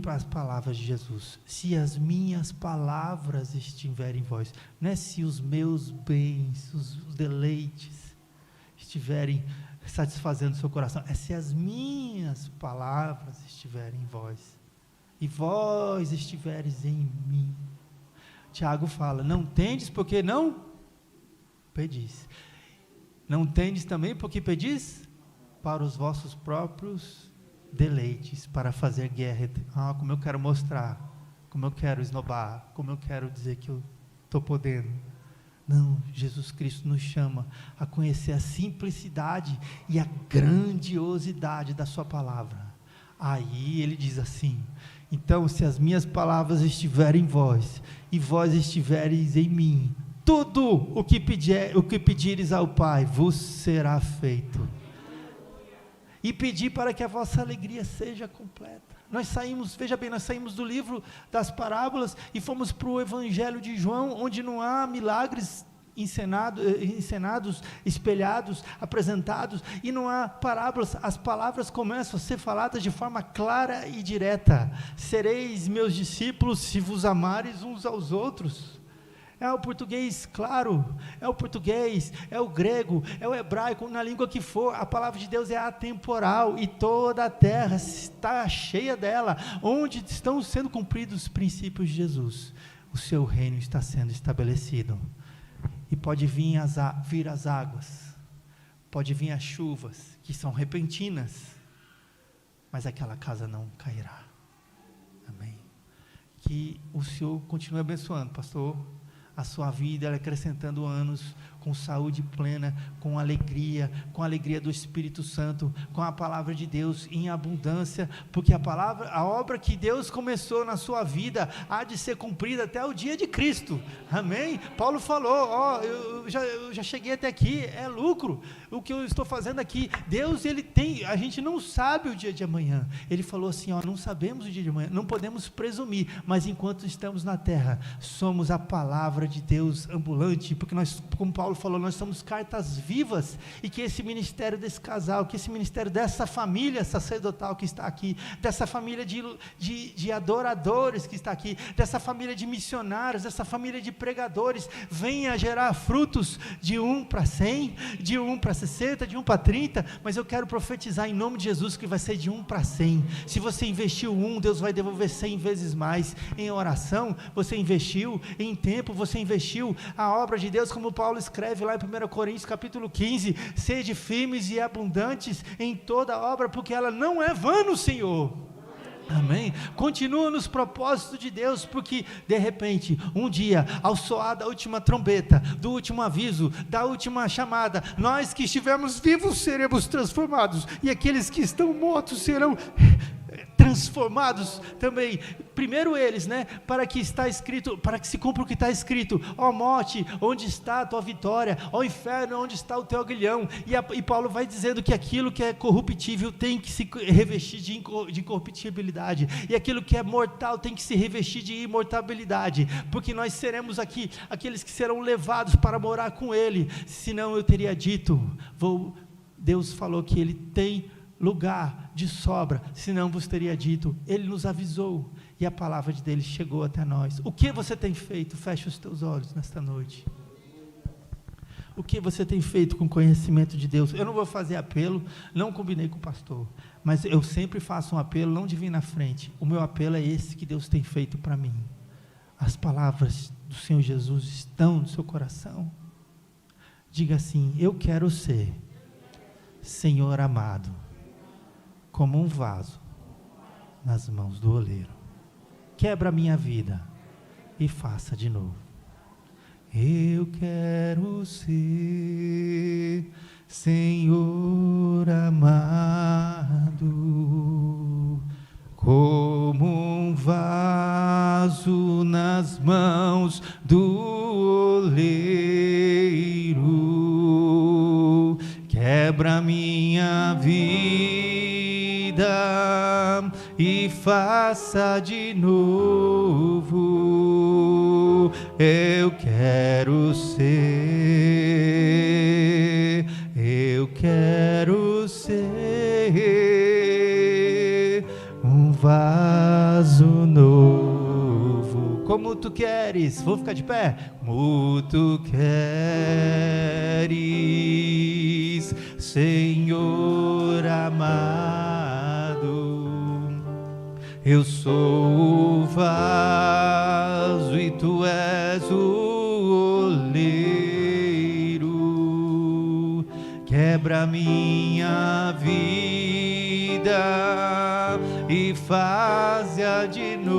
para as palavras de Jesus. Se as minhas palavras estiverem em vós, não é se os meus bens, os deleites estiverem satisfazendo o seu coração, é se as minhas palavras estiverem em vós, e vós estiveres em mim. Tiago fala: não tendes porque não pedis. Não tendes também porque pedis? Para os vossos próprios deleites, para fazer guerra. Como eu quero mostrar, como eu quero esnobar, como eu quero dizer que eu estou podendo. Não, Jesus Cristo nos chama a conhecer a simplicidade e a grandiosidade da sua palavra. Aí ele diz assim: então, se as minhas palavras estiverem em vós, e vós estivereis em mim, tudo o que pedires ao Pai vos será feito. E pedi para que a vossa alegria seja completa. Nós saímos, veja bem, nós saímos do livro das parábolas e fomos para o Evangelho de João, onde não há milagres encenados, espelhados, apresentados, e não há parábolas. As palavras começam a ser faladas de forma clara e direta: sereis meus discípulos se vos amares uns aos outros. É o português claro, é o português, é o grego, é o hebraico, na língua que for, a palavra de Deus é atemporal, e toda a terra está cheia dela. Onde estão sendo cumpridos os princípios de Jesus, o seu reino está sendo estabelecido. E pode vir as águas, pode vir as chuvas, que são repentinas, mas aquela casa não cairá. Amém. Que o Senhor continue abençoando, pastor, a sua vida, acrescentando anos com saúde plena, com a alegria do Espírito Santo, com a palavra de Deus em abundância, porque a obra que Deus começou na sua vida há de ser cumprida até o dia de Cristo. Amém? Paulo falou: eu já cheguei até aqui, é lucro o que eu estou fazendo aqui. Deus, a gente não sabe o dia de amanhã. Ele falou assim: não sabemos o dia de amanhã, não podemos presumir, mas enquanto estamos na terra, somos a palavra de Deus ambulante, porque nós, como Paulo falou, nós somos cartas vivas, e que esse ministério desse casal, que esse ministério dessa família sacerdotal que está aqui, dessa família de adoradores que está aqui, dessa família de missionários, dessa família de pregadores, venha gerar frutos de 1 para 100, de 1 para 60, de 1 para 30, mas eu quero profetizar em nome de Jesus que vai ser de 1 para 100, se você investiu 1, Deus vai devolver 100 vezes mais, em oração você investiu, em tempo você investiu, a obra de Deus, como Paulo escreve lá em 1 Coríntios capítulo 15, sede firmes e abundantes em toda a obra, porque ela não é vã no Senhor. Amém? Continua nos propósitos de Deus, porque de repente, um dia, ao soar da última trombeta, do último aviso, da última chamada, nós que estivermos vivos seremos transformados, e aqueles que estão mortos serão transformados também. Primeiro eles, para que está escrito, para que se cumpra o que está escrito: ó morte, onde está a tua vitória? Ó inferno, onde está o teu aguilhão? E Paulo vai dizendo que aquilo que é corruptível tem que se revestir de incorruptibilidade, e aquilo que é mortal tem que se revestir de imortalidade, porque nós seremos aqui aqueles que serão levados para morar com ele. Senão eu teria dito, Deus falou que ele tem lugar de sobra, senão vos teria dito. Ele nos avisou, e a palavra dele chegou até nós. O que você tem feito? Feche os teus olhos nesta noite. O que você tem feito com o conhecimento de Deus? Eu não vou fazer apelo, não combinei com o pastor, mas eu sempre faço um apelo, não de vir na frente. O meu apelo é esse que Deus tem feito para mim. As palavras do Senhor Jesus estão no seu coração. Diga assim: eu quero ser, Senhor amado, como um vaso nas mãos do oleiro. Quebra a minha vida e faça de novo. Eu quero ser, Senhor amado, como um vaso nas mãos do oleiro. Quebra a minha vida e faça de novo. Eu quero ser, um vaso novo. Como tu queres? Vou ficar de pé? Como tu queres, Senhor amado. Eu sou o vaso e tu és o oleiro. lembra minha vida e faz-a de novo